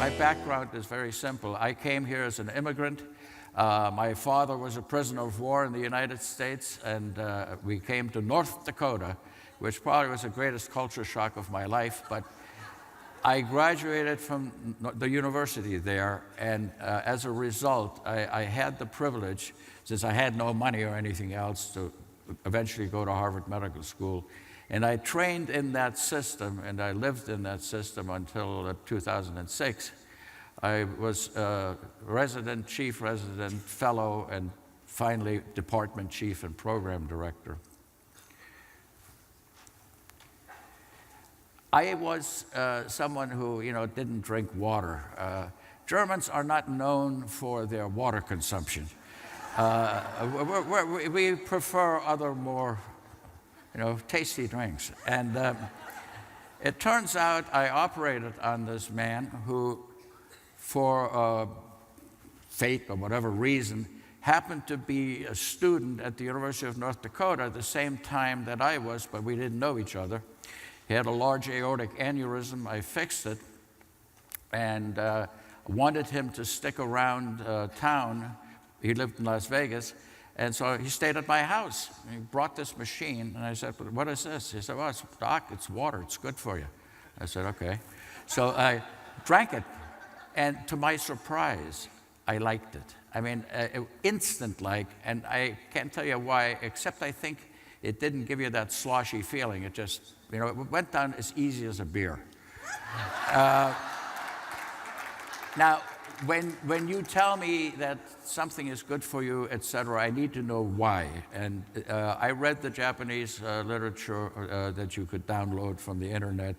My background is very simple. I came here as an immigrant. My father was a prisoner of war in the United States, and we came to North Dakota, which probably was the greatest culture shock of my life, but I graduated from the university there, and as a result, I had the privilege, since I had no money or anything else, to eventually go to Harvard Medical School. And I trained in that system, and I lived in that system until 2006. I was resident, chief resident, fellow, and finally department chief and program director. I was someone who, didn't drink water. Germans are not known for their water consumption. We prefer other more, tasty drinks. And it turns out I operated on this man who, for fate or whatever reason, happened to be a student at the University of North Dakota at the same time that I was, but we didn't know each other. He had a large aortic aneurysm. I fixed it and wanted him to stick around town. He lived in Las Vegas, and so he stayed at my house. He brought this machine, and I said, "What is this?" He said, "Well, Doc, it's water. It's good for you." I said, "Okay." So I drank it, and to my surprise, I liked it. I mean, instant-like, and I can't tell you why, except I think it didn't give you that sloshy feeling. It just, it went down as easy as a beer. Now, when you tell me that something is good for you, et cetera, I need to know why. And I read the Japanese literature that you could download from the internet.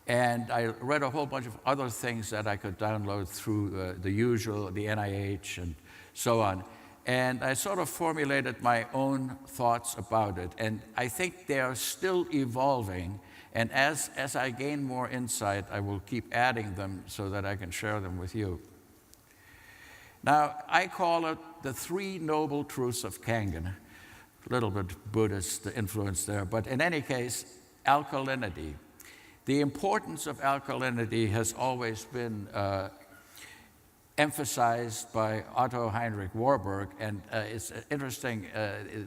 And I read a whole bunch of other things that I could download through the usual, the NIH and so on. And I sort of formulated my own thoughts about it. And I think they are still evolving. And as I gain more insight, I will keep adding them so that I can share them with you. Now, I call it the Three Noble Truths of Kangen. A little bit Buddhist influence there. But in any case, alkalinity. The importance of alkalinity has always been emphasized by Otto Heinrich Warburg, and it's interesting,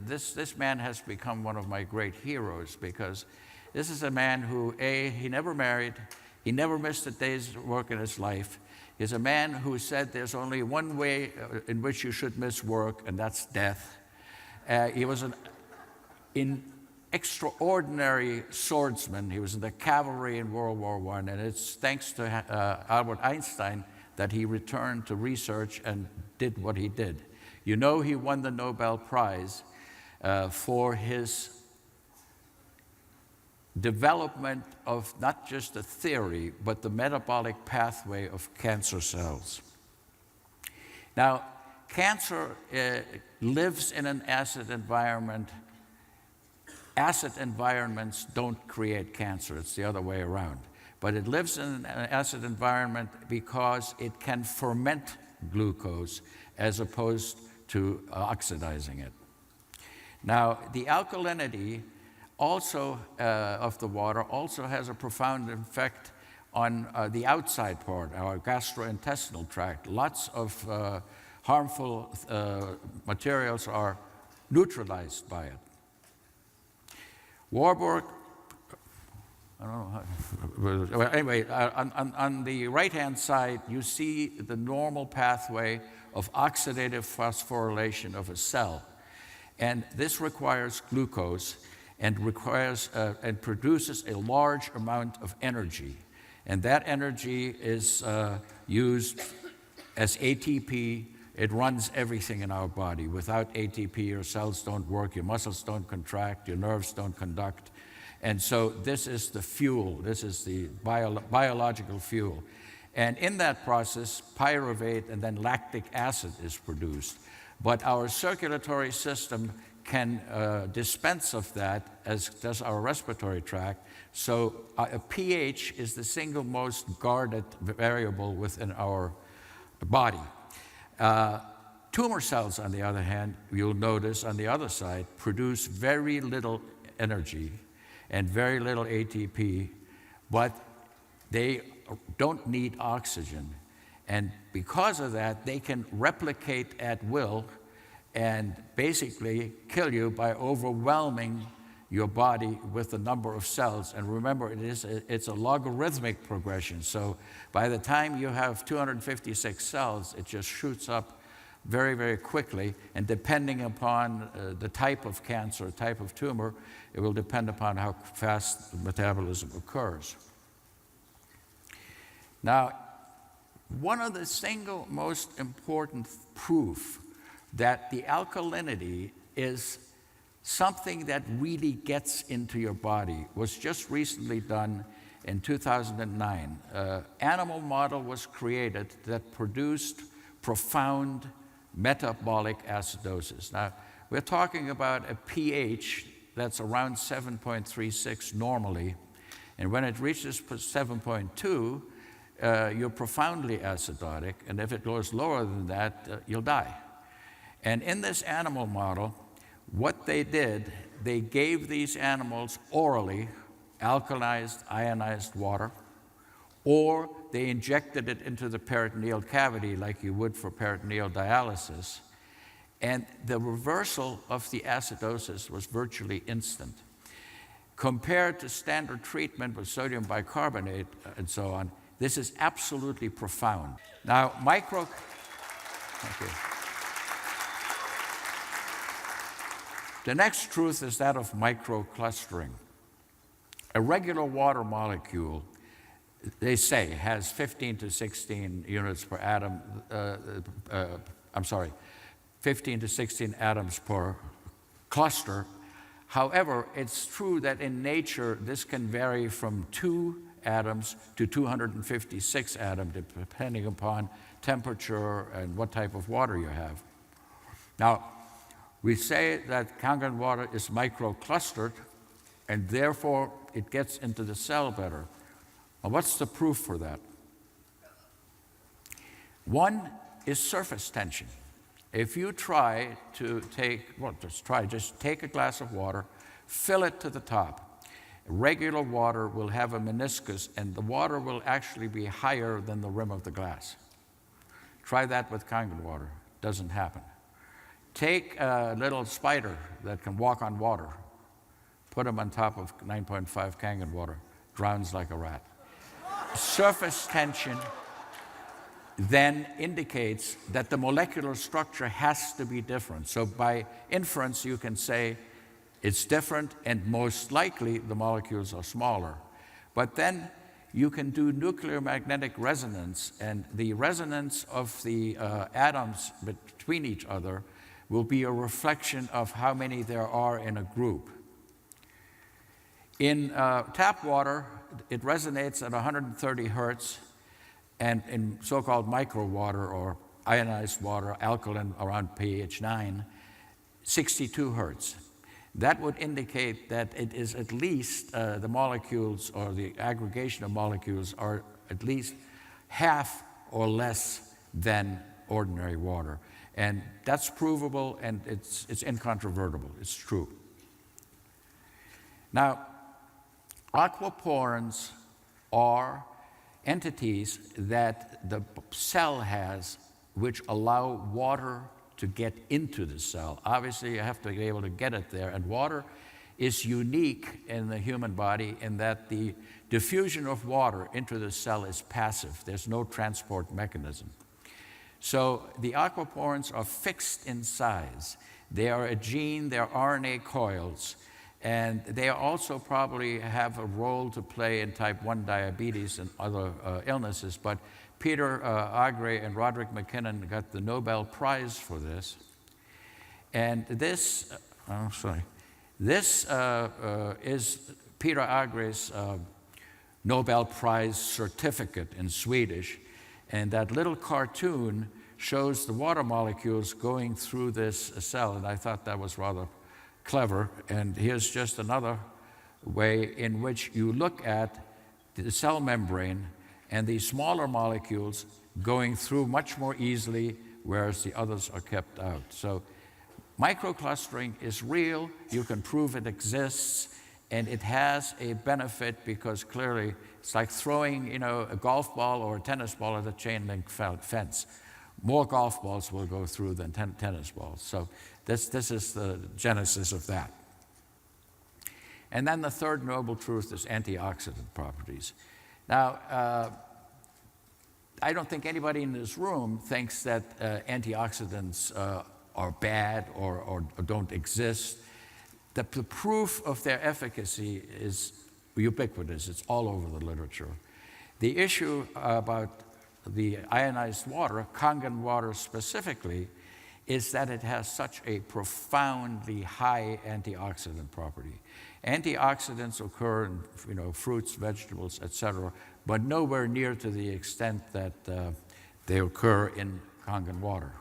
this man has become one of my great heroes, because this is a man who, he never married, he never missed a day's work in his life. He's a man who said there's only one way in which you should miss work, and that's death. He was an extraordinary swordsman. He was in the cavalry in World War I, and it's thanks to Albert Einstein that he returned to research and did what he did. He won the Nobel Prize for his development of not just a theory, but the metabolic pathway of cancer cells. Now, cancer lives in an acid environment. Acid environments don't create cancer, it's the other way around. But it lives in an acid environment because it can ferment glucose as opposed to oxidizing it. Now, the alkalinity also of the water also has a profound effect on the outside part, our gastrointestinal tract. Lots of harmful materials are neutralized by it. Warburg, I don't know how, well, anyway, on the right-hand side, you see the normal pathway of oxidative phosphorylation of a cell. And this requires glucose and produces a large amount of energy. And that energy is used as ATP. It runs everything in our body. Without ATP, your cells don't work, your muscles don't contract, your nerves don't conduct. And so this is the fuel. This is the biological fuel. And in that process, pyruvate and then lactic acid is produced. But our circulatory system can dispense of that, as does our respiratory tract. So a pH is the single most guarded variable within our body. Tumor cells, on the other hand, you'll notice on the other side, produce very little energy and very little ATP, but they don't need oxygen. And because of that, they can replicate at will and basically kill you by overwhelming your body with the number of cells. And remember, it's a logarithmic progression. So by the time you have 256 cells, it just shoots up very, very quickly. And depending upon the type of cancer, type of tumor, it will depend upon how fast the metabolism occurs. Now, one of the single most important proof that the alkalinity is something that really gets into your body was just recently done in 2009. An animal model was created that produced profound metabolic acidosis. Now, we're talking about a pH that's around 7.36 normally, and when it reaches 7.2, you're profoundly acidotic, and if it goes lower than that, you'll die. And in this animal model, what they did, they gave these animals orally alkalized, ionized water, or they injected it into the peritoneal cavity like you would for peritoneal dialysis, and the reversal of the acidosis was virtually instant. Compared to standard treatment with sodium bicarbonate and so on, this is absolutely profound. Now, the next truth is that of microclustering. A regular water molecule, they say, has 15 to 16 units per atom, 15 to 16 atoms per cluster. However, it's true that in nature, this can vary from 2 atoms to 256 atoms, depending upon temperature and what type of water you have. Now, we say that Kangen water is microclustered, and therefore it gets into the cell better. Now, what's the proof for that? One is surface tension. If you try to just take a glass of water, fill it to the top. Regular water will have a meniscus, and the water will actually be higher than the rim of the glass. Try that with Kangen water. Doesn't happen. Take a little spider that can walk on water, put him on top of 9.5 Kangen water, drowns like a rat. Surface tension then indicates that the molecular structure has to be different. So by inference, you can say it's different, and most likely the molecules are smaller. But then you can do nuclear magnetic resonance, and the resonance of the atoms between each other will be a reflection of how many there are in a group. In tap water, it resonates at 130 hertz, and in so-called micro water or ionized water, alkaline around pH 9, 62 hertz. That would indicate that it is at least the molecules or the aggregation of molecules are at least half or less than ordinary water. And that's provable, and it's incontrovertible. It's true. Now, aquaporins are entities that the cell has which allow water to get into the cell. Obviously, you have to be able to get it there, and water is unique in the human body in that the diffusion of water into the cell is passive. There's no transport mechanism. So the aquaporins are fixed in size. They are a gene, they're RNA coils, and they also probably have a role to play in type 1 diabetes and other illnesses. But Peter Agre and Roderick McKinnon got the Nobel Prize for this. And this is Peter Agre's Nobel Prize certificate in Swedish. And that little cartoon shows the water molecules going through this cell, and I thought that was rather clever. And here's just another way in which you look at the cell membrane and these smaller molecules going through much more easily, whereas the others are kept out. So microclustering is real. You can prove it exists, and it has a benefit because clearly it's like throwing, a golf ball or a tennis ball at a chain link fence. More golf balls will go through than tennis balls. So this is the genesis of that. And then the third noble truth is antioxidant properties. Now, I don't think anybody in this room thinks that antioxidants are bad or don't exist. The proof of their efficacy is ubiquitous. It's all over the literature. The issue about the ionized water, Kangen water specifically, is that it has such a profoundly high antioxidant property. Antioxidants occur in fruits, vegetables, etc., but nowhere near to the extent that they occur in Kangen water.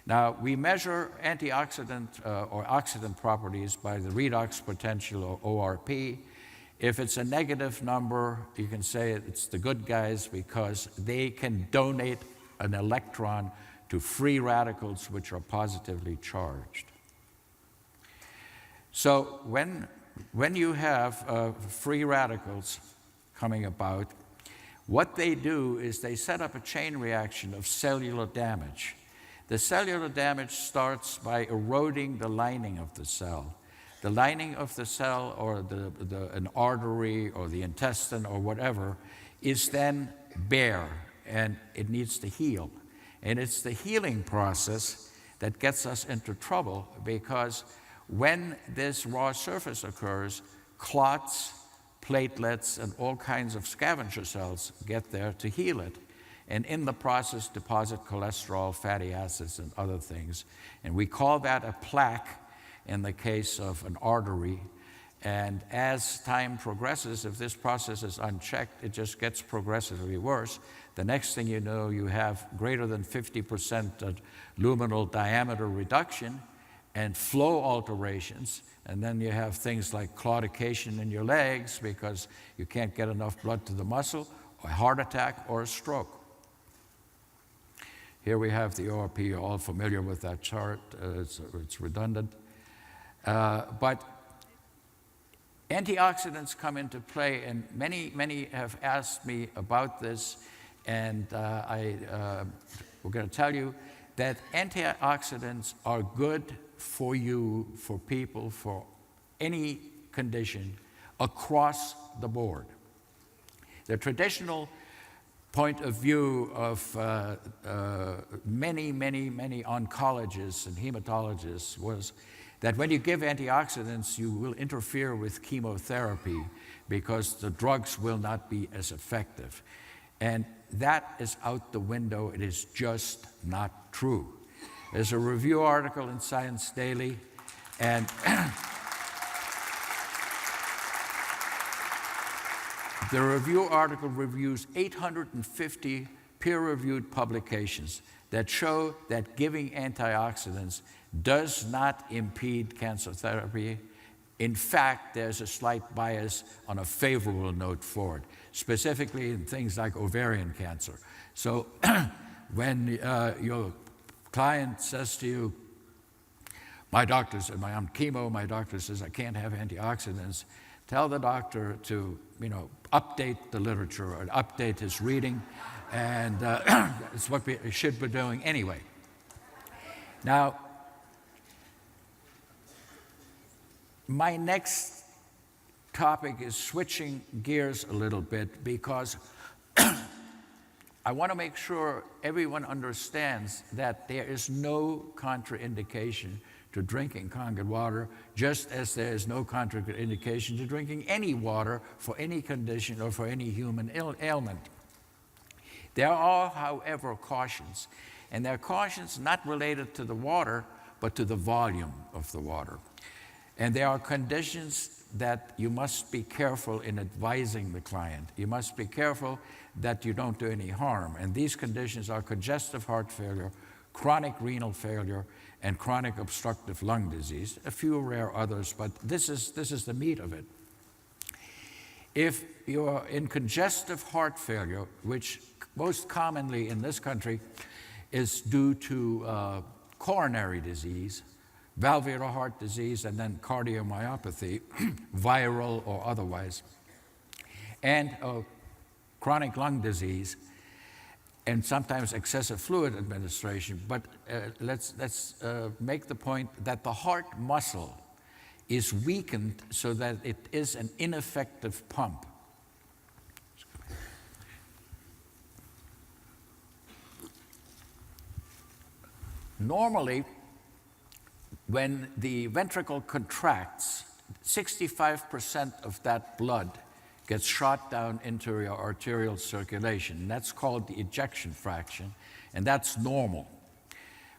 Now, we measure antioxidant or oxidant properties by the redox potential, or ORP. If it's a negative number, you can say it's the good guys because they can donate an electron to free radicals which are positively charged. So when you have free radicals coming about, what they do is they set up a chain reaction of cellular damage. The cellular damage starts by eroding the lining of the cell. The lining of the cell or an artery or the intestine or whatever is then bare and it needs to heal. And it's the healing process that gets us into trouble because when this raw surface occurs, clots, platelets, and all kinds of scavenger cells get there to heal it. And in the process deposit cholesterol, fatty acids, and other things. And we call that a plaque in the case of an artery. And as time progresses, if this process is unchecked, it just gets progressively worse. The next thing you know, you have greater than 50% luminal diameter reduction and flow alterations. And then you have things like claudication in your legs because you can't get enough blood to the muscle, or a heart attack, or a stroke. Here we have the ORP. You're all familiar with that chart. It's redundant. But antioxidants come into play, and many have asked me about this, and we're going to tell you that antioxidants are good for you, for people, for any condition across the board. The traditional point of view of many oncologists and hematologists was that when you give antioxidants, you will interfere with chemotherapy because the drugs will not be as effective. And that is out the window. It is just not true. There's a review article in Science Daily, and the review article reviews 850 peer-reviewed publications that show that giving antioxidants does not impede cancer therapy. In fact, there's a slight bias on a favorable note for it, specifically in things like ovarian cancer. So when your client says to you, my doctor said, I'm on chemo, my doctor says I can't have antioxidants, tell the doctor to, update the literature or update his reading, and it's what we should be doing anyway. Now, my next topic is switching gears a little bit because I want to make sure everyone understands that there is no contraindication to drinking Kangen water, just as there is no contraindication to drinking any water for any condition or for any human ailment. There are, however, cautions, and there are cautions not related to the water, but to the volume of the water. And there are conditions that you must be careful in advising the client. You must be careful that you don't do any harm. And these conditions are congestive heart failure, chronic renal failure, and chronic obstructive lung disease. A few rare others, but this is the meat of it. If you're in congestive heart failure, which most commonly in this country is due to coronary disease, valvular heart disease, and then cardiomyopathy, viral or otherwise, and chronic lung disease, and sometimes excessive fluid administration. But let's make the point that the heart muscle is weakened so that it is an ineffective pump. Normally, when the ventricle contracts, 65% of that blood gets shot down into your arterial circulation. And that's called the ejection fraction, and that's normal.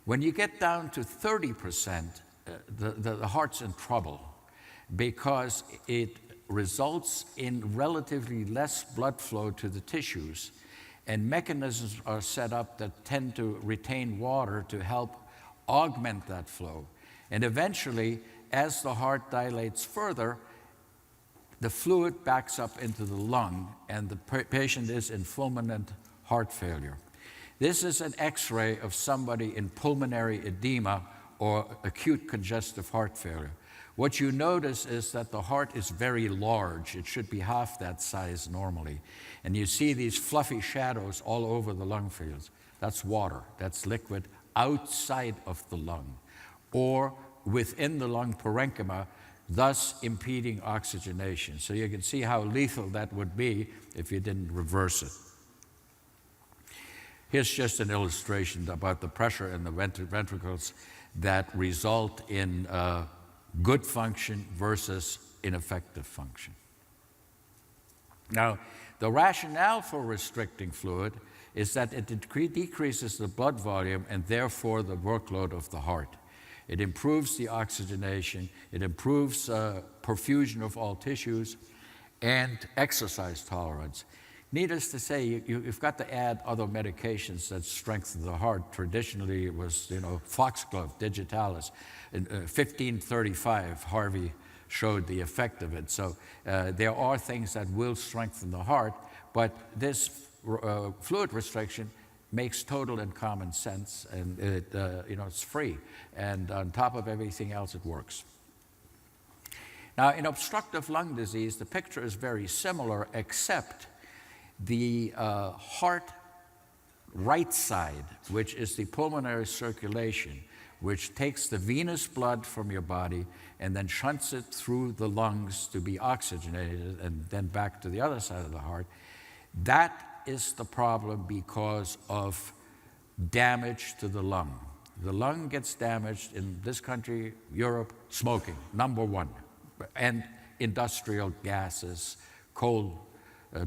When you get down to 30%, the heart's in trouble because it results in relatively less blood flow to the tissues, and mechanisms are set up that tend to retain water to help augment that flow. And eventually, as the heart dilates further, the fluid backs up into the lung, and the patient is in fulminant heart failure. This is an X-ray of somebody in pulmonary edema or acute congestive heart failure. What you notice is that the heart is very large. It should be half that size normally. And you see these fluffy shadows all over the lung fields. That's water. That's liquid outside of the lung or within the lung parenchyma, thus impeding oxygenation. So you can see how lethal that would be if you didn't reverse it. Here's just an illustration about the pressure in the ventricles that result in good function versus ineffective function. Now, the rationale for restricting fluid is that it decreases the blood volume and therefore the workload of the heart. It improves the oxygenation, it improves perfusion of all tissues, and exercise tolerance. Needless to say, you've got to add other medications that strengthen the heart. Traditionally, it was, foxglove, digitalis. In 1535, Harvey showed the effect of it. So there are things that will strengthen the heart, but this fluid restriction makes total and common sense, and it's free. And on top of everything else, it works. Now, in obstructive lung disease, the picture is very similar, except the heart right side, which is the pulmonary circulation, which takes the venous blood from your body and then shunts it through the lungs to be oxygenated and then back to the other side of the heart. That is the problem because of damage to the lung. The lung gets damaged in this country, Europe, smoking, number one, and industrial gases, coal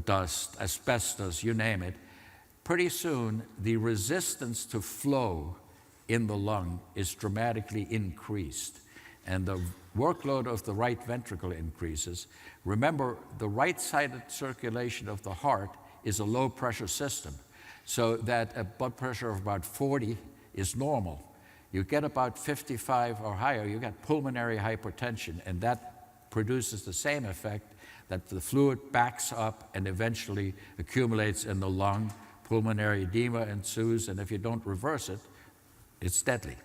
dust, asbestos, you name it. Pretty soon, the resistance to flow in the lung is dramatically increased, and the workload of the right ventricle increases. Remember, the right-sided circulation of the heart is a low-pressure system, so that a blood pressure of about 40 is normal. You get about 55 or higher, you get pulmonary hypertension, and that produces the same effect, that the fluid backs up and eventually accumulates in the lung. Pulmonary edema ensues, and if you don't reverse it, it's deadly.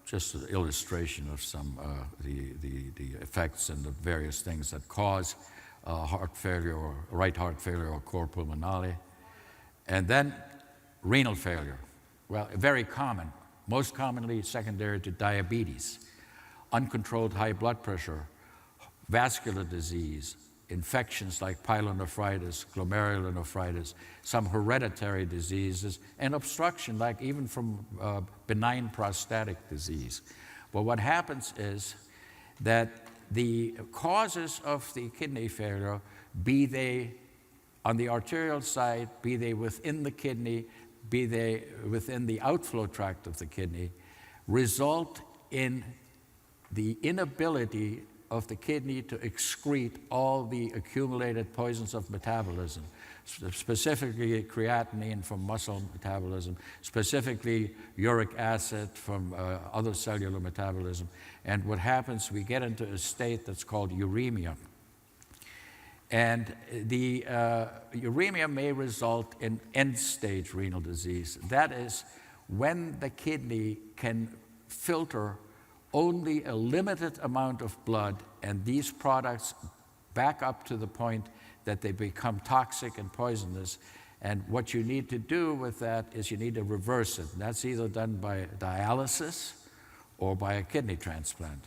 Just an illustration of some the effects and the various things that cause heart failure or right heart failure or cor pulmonale. And then renal failure. Well, very common, most commonly secondary to diabetes, uncontrolled high blood pressure, vascular disease, infections like pyelonephritis, glomerulonephritis, some hereditary diseases, and obstruction like even from benign prostatic disease. But what happens is that the causes of the kidney failure, be they on the arterial side, be they within the kidney, be they within the outflow tract of the kidney, result in the inability of the kidney to excrete all the accumulated poisons of metabolism, specifically creatinine from muscle metabolism, specifically uric acid from other cellular metabolism. And what happens, we get into a state that's called uremia. And the uremia may result in end-stage renal disease. That is when the kidney can filter only a limited amount of blood, and these products back up to the point that they become toxic and poisonous. And what you need to do with that is you need to reverse it. And that's either done by dialysis or by a kidney transplant.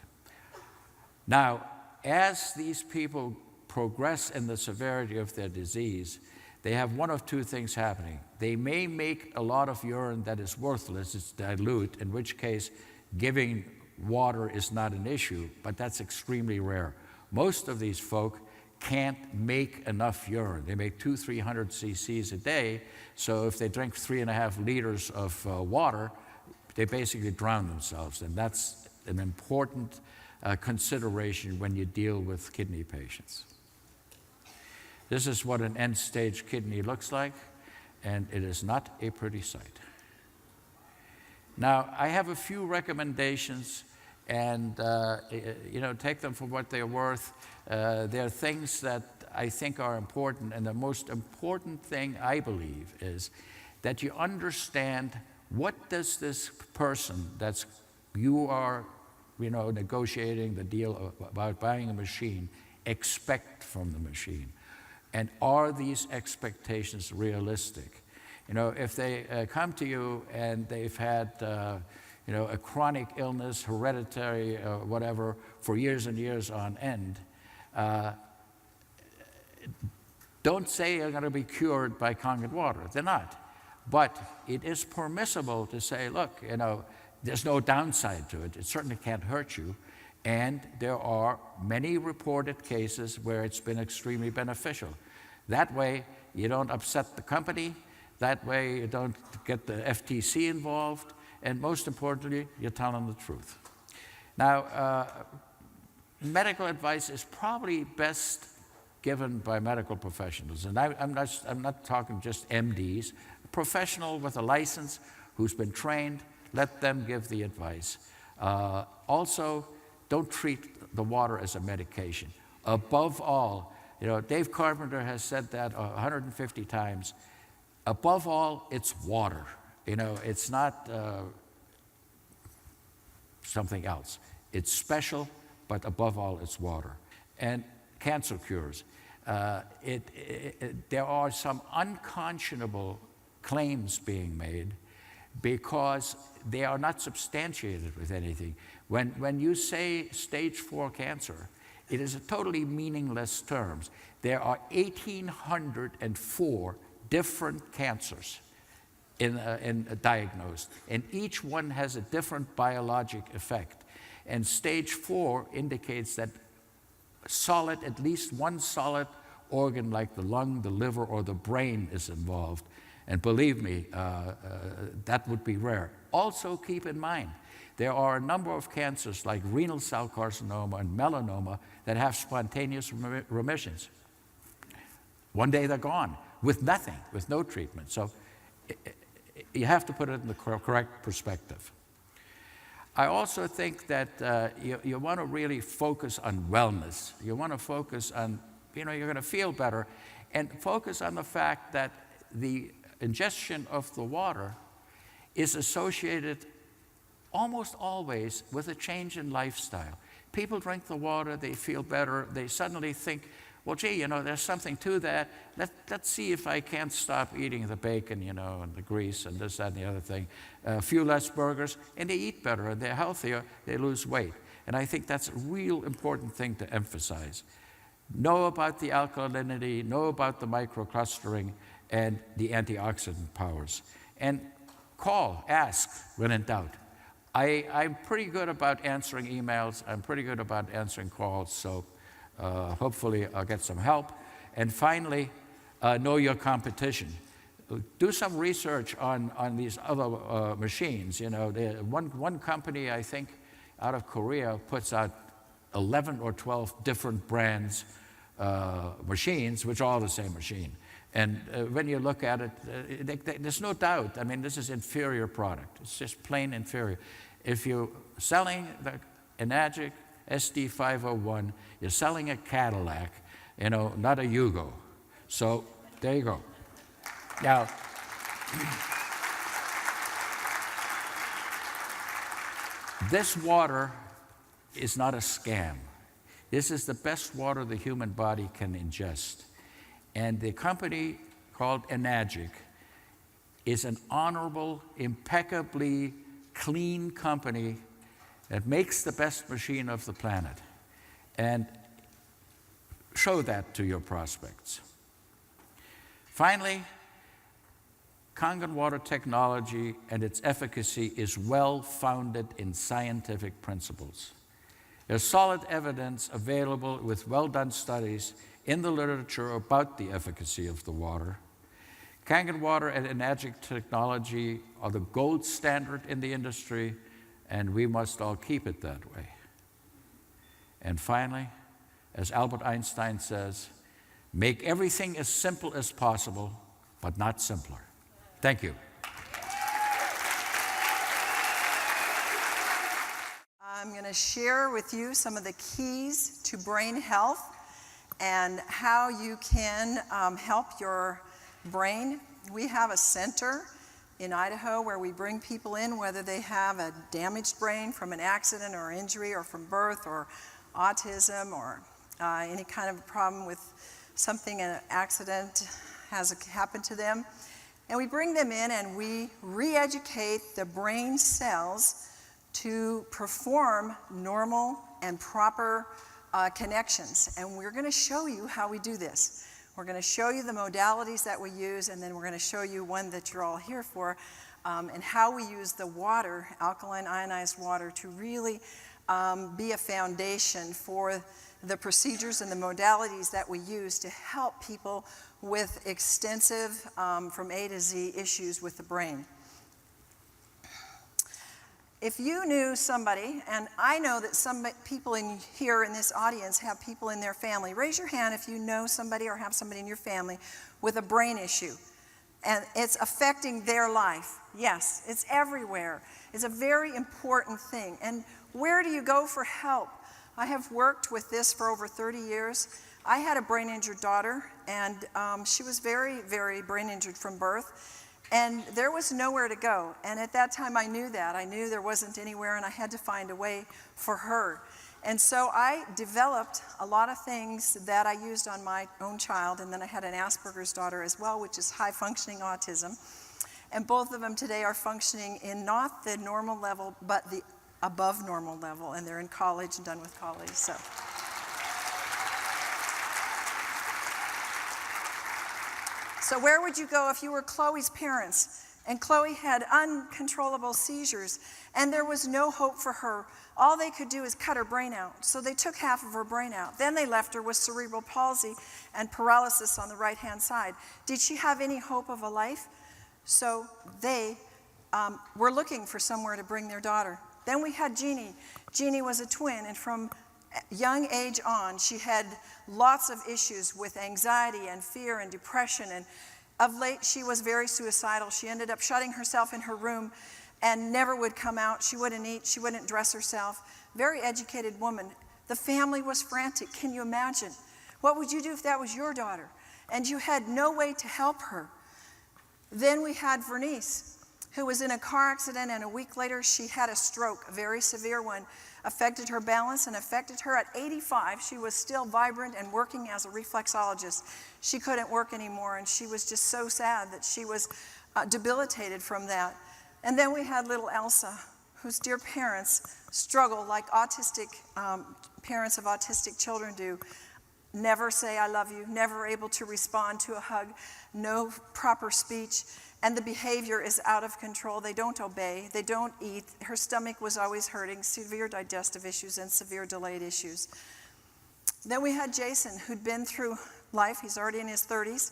Now, as these people progress in the severity of their disease, they have one of two things happening. They may make a lot of urine that is worthless, it's dilute, in which case giving water is not an issue, but that's extremely rare. Most of these folk can't make enough urine. They make 200-300 cc's a day, so if they drink 3.5 liters of water, they basically drown themselves, and that's an important consideration when you deal with kidney patients. This is what an end-stage kidney looks like, and it is not a pretty sight. Now, I have a few recommendations, and take them for what they're worth. There are things that I think are important, and the most important thing, I believe, is that you understand what does this person you are negotiating the deal about buying a machine expect from the machine. And are these expectations realistic? If they come to you and they've had a chronic illness, hereditary, whatever, for years and years on end, don't say they're going to be cured by Kangen water. They're not. But it is permissible to say, look, there's no downside to it. It certainly can't hurt you. And there are many reported cases where it's been extremely beneficial. That way, you don't upset the company. That way, you don't get the FTC involved. And most importantly, you're telling the truth. Now, medical advice is probably best given by medical professionals. And I'm not talking just MDs. A professional with a license who's been trained, let them give the advice. Also, don't treat the water as a medication. Above all, Dave Carpenter has said that 150 times. Above all, it's water. It's not something else. It's special, but above all, it's water. And cancer cures. There are some unconscionable claims being made because they are not substantiated with anything. When you say stage 4 cancer, it is a totally meaningless term. There are 1,804 different cancers diagnosed, and each one has a different biologic effect. And stage 4 indicates that at least one solid organ like the lung, the liver, or the brain is involved. And believe me, that would be rare. Also keep in mind, there are a number of cancers like renal cell carcinoma and melanoma that have spontaneous remissions. One day they're gone with nothing, with no treatment. So you have to put it in the correct perspective. I also think that you want to really focus on wellness. You want to focus on, you're going to feel better, and focus on the fact that the ingestion of the water is associated almost always with a change in lifestyle. People drink the water, they feel better, they suddenly think, well, gee, there's something to that. Let's see if I can't stop eating the bacon, and the grease and this, that, and the other thing. A few less burgers, and they eat better, and they're healthier, they lose weight. And I think that's a real important thing to emphasize. Know about the alkalinity, know about the microclustering, and the antioxidant powers. And call, ask when in doubt. I'm pretty good about answering emails. I'm pretty good about answering calls, so hopefully I'll get some help. And finally, know your competition. Do some research on these other machines. One company, I think, out of Korea puts out 11 or 12 different brands machines, which are all the same machine. And when you look at it, there's no doubt. I mean, this is inferior product. It's just plain inferior. If you're selling the Enagic SD501, you're selling a Cadillac, not a Yugo. So there you go. Now, This water is not a scam. This is the best water the human body can ingest. And the company called Enagic is an honorable, impeccably clean company that makes the best machine of the planet. And show that to your prospects. Finally, Kangen water technology and its efficacy is well founded in scientific principles. There's solid evidence available with well-done studies in the literature about the efficacy of the water. Kangen water and Enagic technology are the gold standard in the industry, and we must all keep it that way. And finally, as Albert Einstein says, make everything as simple as possible, but not simpler. Thank you. I'm going to share with you some of the keys to brain health and how you can help your brain. We have a center in Idaho where we bring people in, whether they have a damaged brain from an accident or injury or from birth or autism or any kind of problem with something, an accident has happened to them. And we bring them in and we re-educate the brain cells to perform normal and proper connections. And we're going to show you how we do this. We're going to show you the modalities that we use, and then we're going to show you one that you're all here for, and how we use the water, alkaline ionized water, to really be a foundation for the procedures and the modalities that we use to help people with extensive, from A to Z, issues with the brain. If you knew somebody, and I know that some people here in this audience have people in their family, raise your hand if you know somebody or have somebody in your family with a brain issue, and it's affecting their life. Yes, it's everywhere. It's a very important thing. And where do you go for help? I have worked with this for over 30 years. I had a brain-injured daughter, and she was very, very brain-injured from birth. And there was nowhere to go. And at that time, I knew that. I knew there wasn't anywhere, and I had to find a way for her. And so I developed a lot of things that I used on my own child, and then I had an Asperger's daughter as well, which is high-functioning autism. And both of them today are functioning in not the normal level, but the above normal level, and they're in college and done with college. So where would you go if you were Chloe's parents and Chloe had uncontrollable seizures and there was no hope for her? All they could do is cut her brain out. So they took half of her brain out. Then they left her with cerebral palsy and paralysis on the right-hand side. Did she have any hope of a life? So they were looking for somewhere to bring their daughter. Then we had Jeannie. Jeannie was a twin, and from young age on, she had lots of issues with anxiety and fear and depression, and of late she was very suicidal. She ended up shutting herself in her room and never would come out. She wouldn't eat, she wouldn't dress herself. Very educated woman. The family was frantic. Can you imagine? What would you do if that was your daughter and you had no way to help her? Then we had Vernice, who was in a car accident, and a week later she had a stroke, a very severe one. Affected her balance and affected her at 85. She was still vibrant and working as a reflexologist. She couldn't work anymore, and she was just so sad that she was debilitated from that. And then we had little Elsa, whose dear parents struggle like autistic parents of autistic children do. Never say I love you, never able to respond to a hug, no proper speech. And the behavior is out of control. They don't obey. They don't eat. Her stomach was always hurting, severe digestive issues and severe delayed issues. Then we had Jason, who'd been through life. He's already in his 30s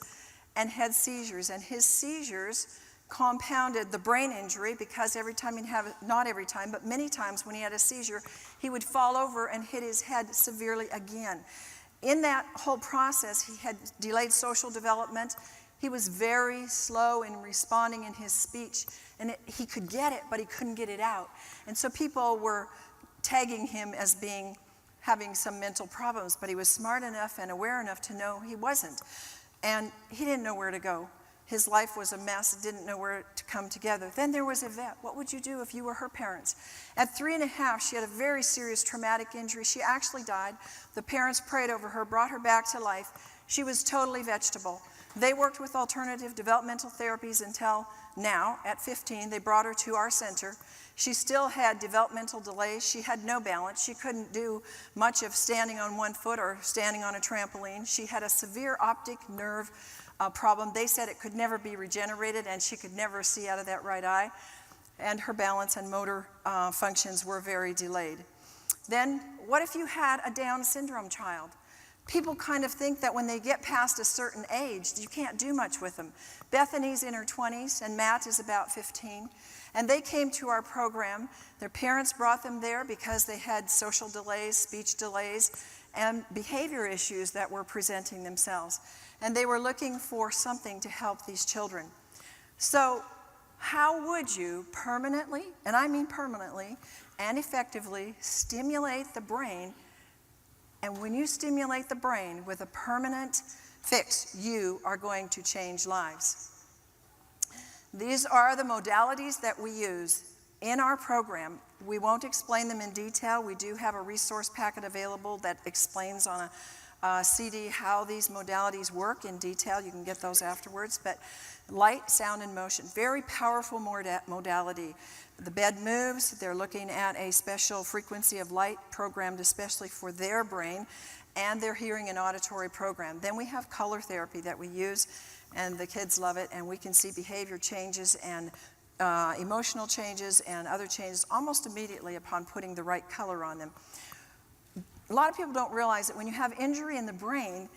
and had seizures. And his seizures compounded the brain injury because every time he'd have, not every time, but many times when he had a seizure, he would fall over and hit his head severely again. In that whole process, he had delayed social development. He was very slow in responding in his speech, and he could get it, but he couldn't get it out. And so people were tagging him as having some mental problems, but he was smart enough and aware enough to know he wasn't. And he didn't know where to go. His life was a mess, didn't know where to come together. Then there was Yvette. What would you do if you were her parents? At 3.5, she had a very serious traumatic injury. She actually died. The parents prayed over her, brought her back to life. She was totally vegetable. They worked with alternative developmental therapies until now, at 15. They brought her to our center. She still had developmental delays. She had no balance. She couldn't do much of standing on one foot or standing on a trampoline. She had a severe optic nerve problem. They said it could never be regenerated, and she could never see out of that right eye. And her balance and motor functions were very delayed. Then, what if you had a Down syndrome child? People kind of think that when they get past a certain age, you can't do much with them. Bethany's in her 20s, and Matt is about 15. And they came to our program. Their parents brought them there because they had social delays, speech delays, and behavior issues that were presenting themselves. And they were looking for something to help these children. So how would you permanently, and I mean permanently, and effectively stimulate the brain? And when you stimulate the brain with a permanent fix, you are going to change lives. These are the modalities that we use in our program. We won't explain them in detail. We do have a resource packet available that explains on a CD how these modalities work in detail. You can get those afterwards. But light, sound, and motion, very powerful modality. The bed moves. They're looking at a special frequency of light programmed especially for their brain, and their hearing and auditory program. Then we have color therapy that we use, and the kids love it, and we can see behavior changes and emotional changes and other changes almost immediately upon putting the right color on them. A lot of people don't realize that when you have injury in the brain,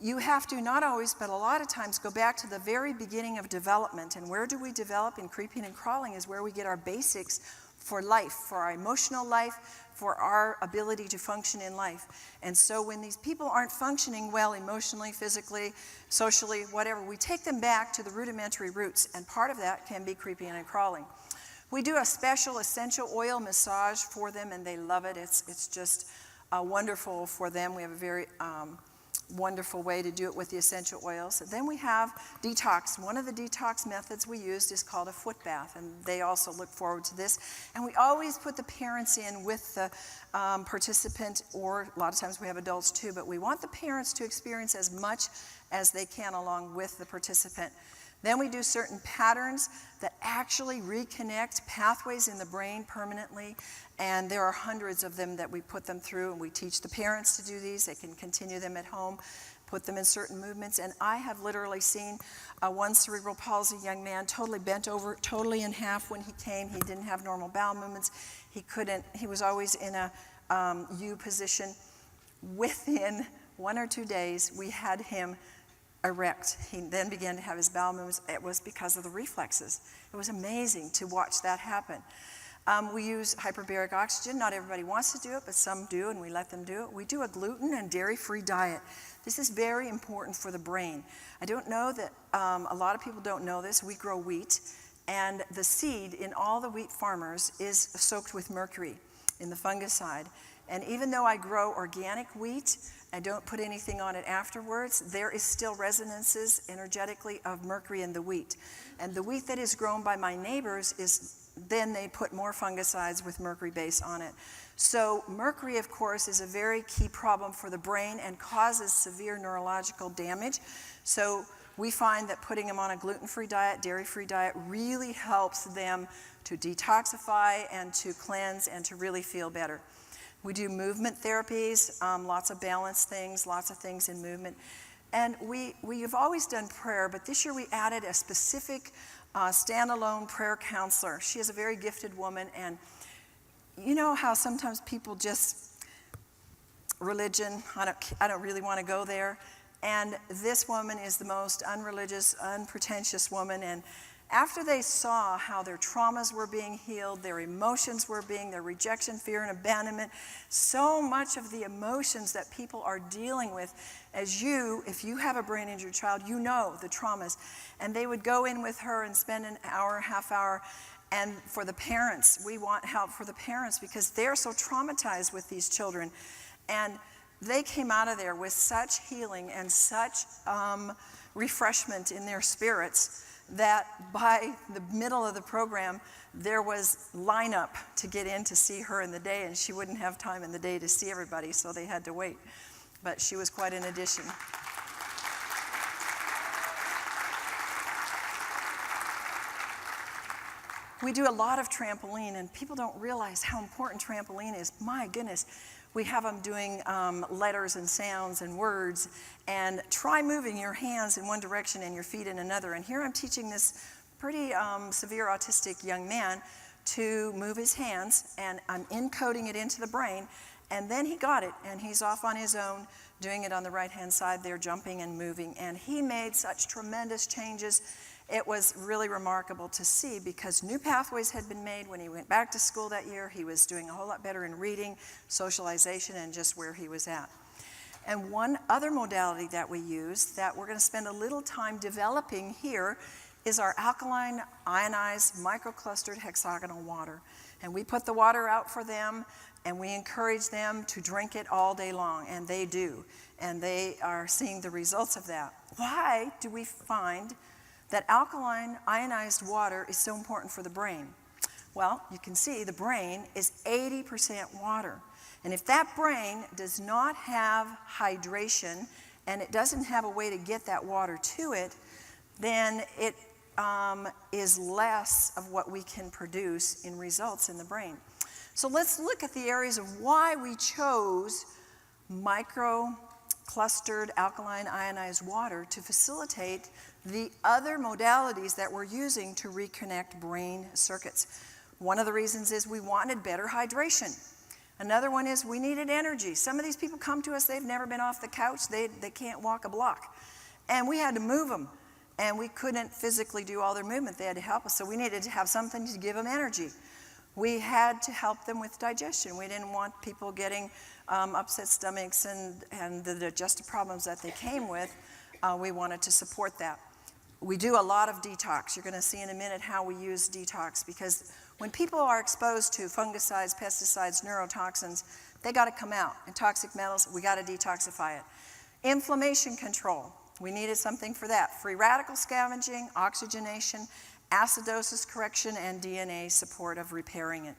you have to, not always, but a lot of times, go back to the very beginning of development. And where do we develop? In creeping and crawling is where we get our basics for life, for our emotional life, for our ability to function in life. And so when these people aren't functioning well emotionally, physically, socially, whatever, we take them back to the rudimentary roots, and part of that can be creeping and crawling. We do a special essential oil massage for them, and they love it. It's just wonderful for them. We have a very wonderful way to do it with the essential oils. Then we have detox. One of the detox methods we used is called a foot bath, and they also look forward to this. And we always put the parents in with the participant, or a lot of times we have adults too, but we want the parents to experience as much as they can along with the participant. Then we do certain patterns that actually reconnect pathways in the brain permanently, and there are hundreds of them that we put them through, and we teach the parents to do these. They can continue them at home, put them in certain movements, and I have literally seen one cerebral palsy young man totally bent over, totally in half when he came. He didn't have normal bowel movements. He was always in a U position. Within 1 or 2 days, we had him erect. He then began to have his bowel movements. It was because of the reflexes. It was amazing to watch that happen. We use hyperbaric oxygen. Not everybody wants to do it, but some do, and we let them do it. We do a gluten and dairy-free diet. This is very important for the brain. I don't know that a lot of people don't know this. We grow wheat, and the seed in all the wheat farmers is soaked with mercury in the fungicide. And even though I grow organic wheat, I don't put anything on it afterwards, there is still resonances energetically of mercury in the wheat. And the wheat that is grown by my neighbors then they put more fungicides with mercury base on it. So mercury, of course, is a very key problem for the brain and causes severe neurological damage. So we find that putting them on a gluten-free diet, dairy-free diet, really helps them to detoxify and to cleanse and to really feel better. We do movement therapies, lots of balance things, lots of things in movement. And we have always done prayer, but this year we added a specific standalone prayer counselor. She is a very gifted woman, and you know how sometimes people just, religion, I don't really want to go there. And this woman is the most unreligious, unpretentious woman, and after they saw how their traumas were being healed, their emotions were their rejection, fear, and abandonment, so much of the emotions that people are dealing with, if you have a brain injured child, you know the traumas. And they would go in with her and spend an hour, half hour, and for the parents, we want help for the parents because they're so traumatized with these children. And they came out of there with such healing and such refreshment in their spirits that by the middle of the program, there was lineup to get in to see her in the day, and she wouldn't have time in the day to see everybody, so they had to wait. But she was quite an addition. We do a lot of trampoline, and people don't realize how important trampoline is. My goodness, we have them doing letters and sounds and words, and try moving your hands in one direction and your feet in another. And here I'm teaching this pretty severe autistic young man to move his hands, and I'm encoding it into the brain, and then he got it, and he's off on his own doing it on the right-hand side there, jumping and moving, and he made such tremendous changes. It was really remarkable to see because new pathways had been made when he went back to school that year. He was doing a whole lot better in reading, socialization, and just where he was at. And one other modality that we use that we're going to spend a little time developing here is our alkaline ionized microclustered hexagonal water. And we put the water out for them, and we encourage them to drink it all day long, and they do. And they are seeing the results of that. Why do we find that alkaline ionized water is so important for the brain? Well, you can see the brain is 80% water. And if that brain does not have hydration and it doesn't have a way to get that water to it, then it is less of what we can produce in results in the brain. So let's look at the areas of why we chose micro-clustered alkaline ionized water to facilitate the other modalities that we're using to reconnect brain circuits. One of the reasons is we wanted better hydration. Another one is we needed energy. Some of these people come to us, they've never been off the couch, they can't walk a block. And we had to move them, and we couldn't physically do all their movement. They had to help us, so we needed to have something to give them energy. We had to help them with digestion. We didn't want people getting upset stomachs and the digestive problems that they came with. We wanted to support that. We do a lot of detox. You're going to see in a minute how we use detox, because when people are exposed to fungicides, pesticides, neurotoxins, they got to come out. And toxic metals, we got to detoxify it. Inflammation control, we needed something for that. Free radical scavenging, oxygenation, acidosis correction, and DNA support of repairing it.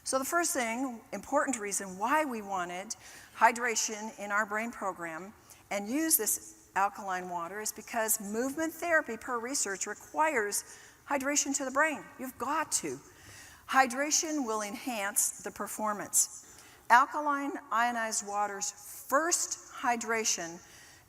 So the first thing, important reason why we wanted hydration in our brain program and use this alkaline water is because movement therapy, per research, requires hydration to the brain. You've got to. Hydration will enhance the performance. Alkaline ionized water's first hydration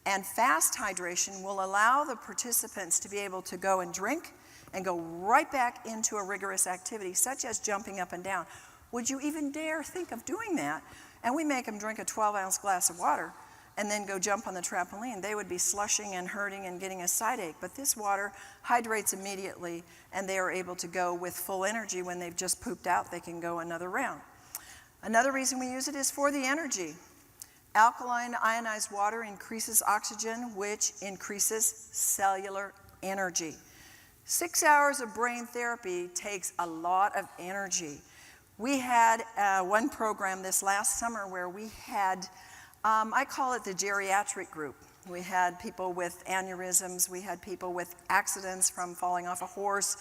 and fast hydration will allow the participants to be able to go and drink and go right back into a rigorous activity, such as jumping up and down. Would you even dare think of doing that? And we make them drink a 12-ounce glass of water and then go jump on the trampoline. They would be slushing and hurting and getting a side ache. But this water hydrates immediately, and they are able to go with full energy. When they've just pooped out, they can go another round. Another reason we use it is for the energy. Alkaline ionized water increases oxygen, which increases cellular energy. 6 hours of brain therapy takes a lot of energy. We had one program this last summer where we had, I call it the geriatric group. We had people with aneurysms, we had people with accidents from falling off a horse.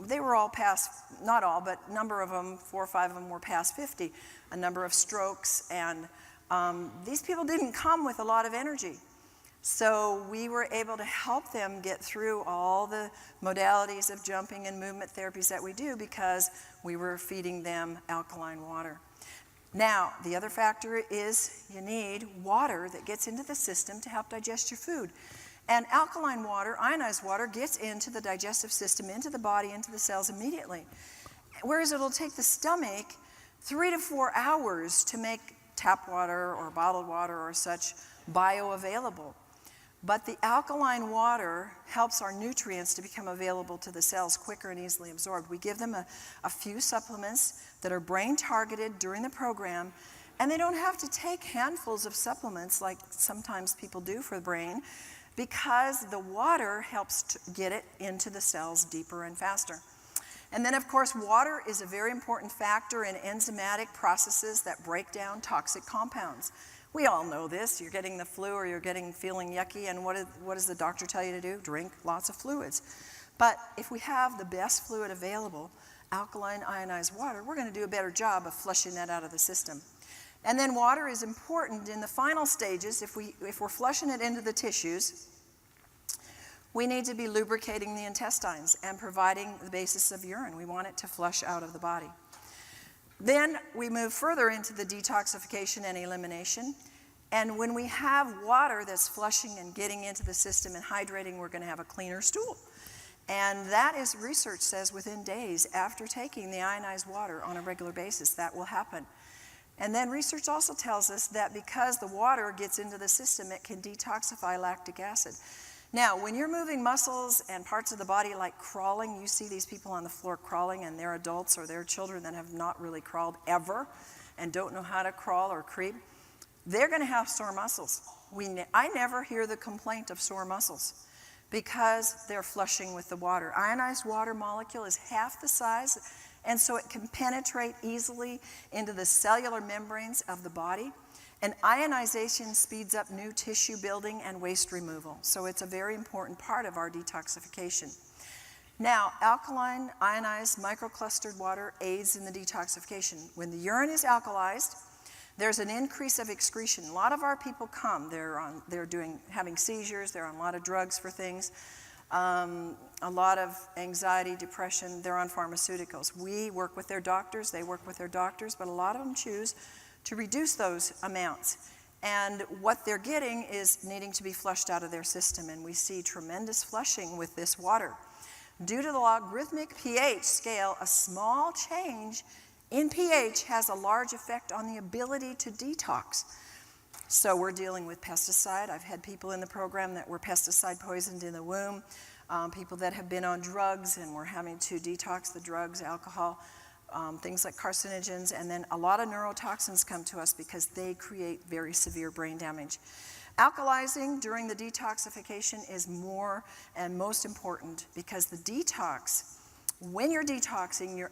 They were all past, not all, but a number of them, 4 or 5 of them were past 50, a number of strokes, and these people didn't come with a lot of energy. So we were able to help them get through all the modalities of jumping and movement therapies that we do because we were feeding them alkaline water. Now, the other factor is you need water that gets into the system to help digest your food. And alkaline water, ionized water, gets into the digestive system, into the body, into the cells immediately. Whereas it'll take the stomach 3 to 4 hours to make tap water or bottled water or such bioavailable. But the alkaline water helps our nutrients to become available to the cells quicker and easily absorbed. We give them a few supplements that are brain targeted during the program, and they don't have to take handfuls of supplements like sometimes people do for the brain, because the water helps to get it into the cells deeper and faster. And then, of course, water is a very important factor in enzymatic processes that break down toxic compounds. We all know this. You're getting the flu or you're feeling yucky, and what does the doctor tell you to do? Drink lots of fluids. But if we have the best fluid available, alkaline ionized water, we're going to do a better job of flushing that out of the system. And then water is important in the final stages. If we're flushing it into the tissues, we need to be lubricating the intestines and providing the basis of urine. We want it to flush out of the body. Then we move further into the detoxification and elimination. And when we have water that's flushing and getting into the system and hydrating, we're going to have a cleaner stool. And that is, research says, within days after taking the ionized water on a regular basis, that will happen. And then research also tells us that because the water gets into the system, it can detoxify lactic acid. Now, when you're moving muscles and parts of the body like crawling, you see these people on the floor crawling, and they're adults or they're children that have not really crawled ever and don't know how to crawl or creep, they're going to have sore muscles. I never hear the complaint of sore muscles because they're flushing with the water. Ionized water molecule is half the size, and so it can penetrate easily into the cellular membranes of the body. And ionization speeds up new tissue building and waste removal. So it's a very important part of our detoxification. Now, alkaline ionized microclustered water aids in the detoxification. When the urine is alkalized, there's an increase of excretion. A lot of our people come, having seizures, they're on a lot of drugs for things, a lot of anxiety, depression, they're on pharmaceuticals. We work with their doctors, they work with their doctors, but a lot of them choose to reduce those amounts. And what they're getting is needing to be flushed out of their system, and we see tremendous flushing with this water. Due to the logarithmic pH scale, a small change in pH has a large effect on the ability to detox. So we're dealing with pesticide. I've had people in the program that were pesticide poisoned in the womb, people that have been on drugs and we're having to detox the drugs, alcohol, things like carcinogens, and then a lot of neurotoxins come to us because they create very severe brain damage. Alkalizing during the detoxification is more and most important because the detox, when you're detoxing,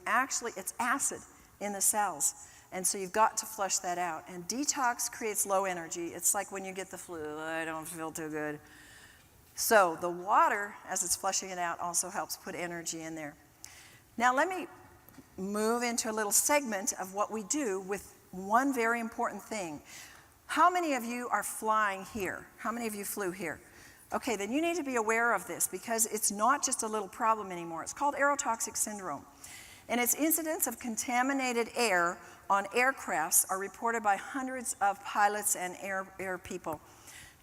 it's acid in the cells. And so you've got to flush that out. And detox creates low energy. It's like when you get the flu, I don't feel too good. So the water, as it's flushing it out, also helps put energy in there. Now let me move into a little segment of what we do with one very important thing. How many of you are flying here? How many of you flew here? Okay, then you need to be aware of this because it's not just a little problem anymore. It's called aerotoxic syndrome. And its incidents of contaminated air on aircrafts are reported by hundreds of pilots and air people.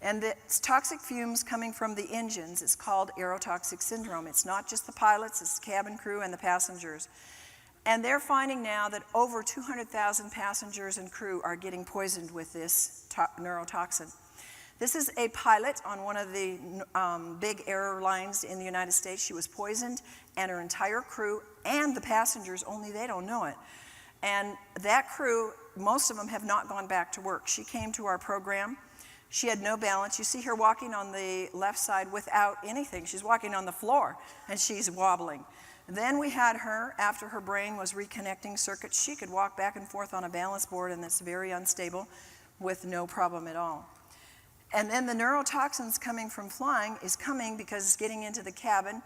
And the toxic fumes coming from the engines is called aerotoxic syndrome. It's not just the pilots, it's the cabin crew and the passengers. And they're finding now that over 200,000 passengers and crew are getting poisoned with this neurotoxin. This is a pilot on one of the big airlines in the United States. She was poisoned, and her entire crew and the passengers, only they don't know it. And that crew, most of them have not gone back to work. She came to our program. She had no balance. You see her walking on the left side without anything. She's walking on the floor, and she's wobbling. Then we had her, after her brain was reconnecting circuits, she could walk back and forth on a balance board, and it's very unstable with no problem at all. And then the neurotoxins coming from flying is coming because it's getting into the cabin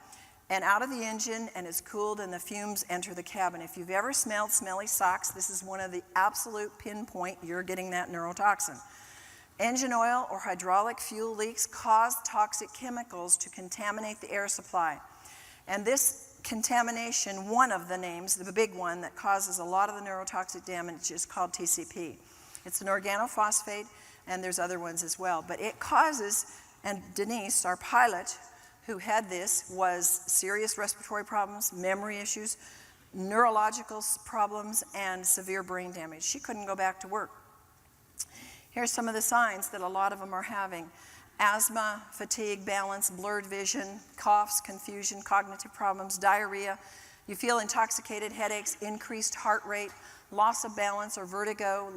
and out of the engine, and it's cooled, and the fumes enter the cabin. If you've ever smelled smelly socks, this is one of the absolute pinpoint you're getting that neurotoxin. Engine oil or hydraulic fuel leaks cause toxic chemicals to contaminate the air supply. And this contamination, one of the names, the big one that causes a lot of the neurotoxic damage, is called TCP. It's an organophosphate, and there's other ones as well. But it causes, and Denise, our pilot, who had this, was serious respiratory problems, memory issues, neurological problems, and severe brain damage. She couldn't go back to work. Here's some of the signs that a lot of them are having. Asthma, fatigue, balance, blurred vision, coughs, confusion, cognitive problems, diarrhea. You feel intoxicated, headaches, increased heart rate, loss of balance or vertigo,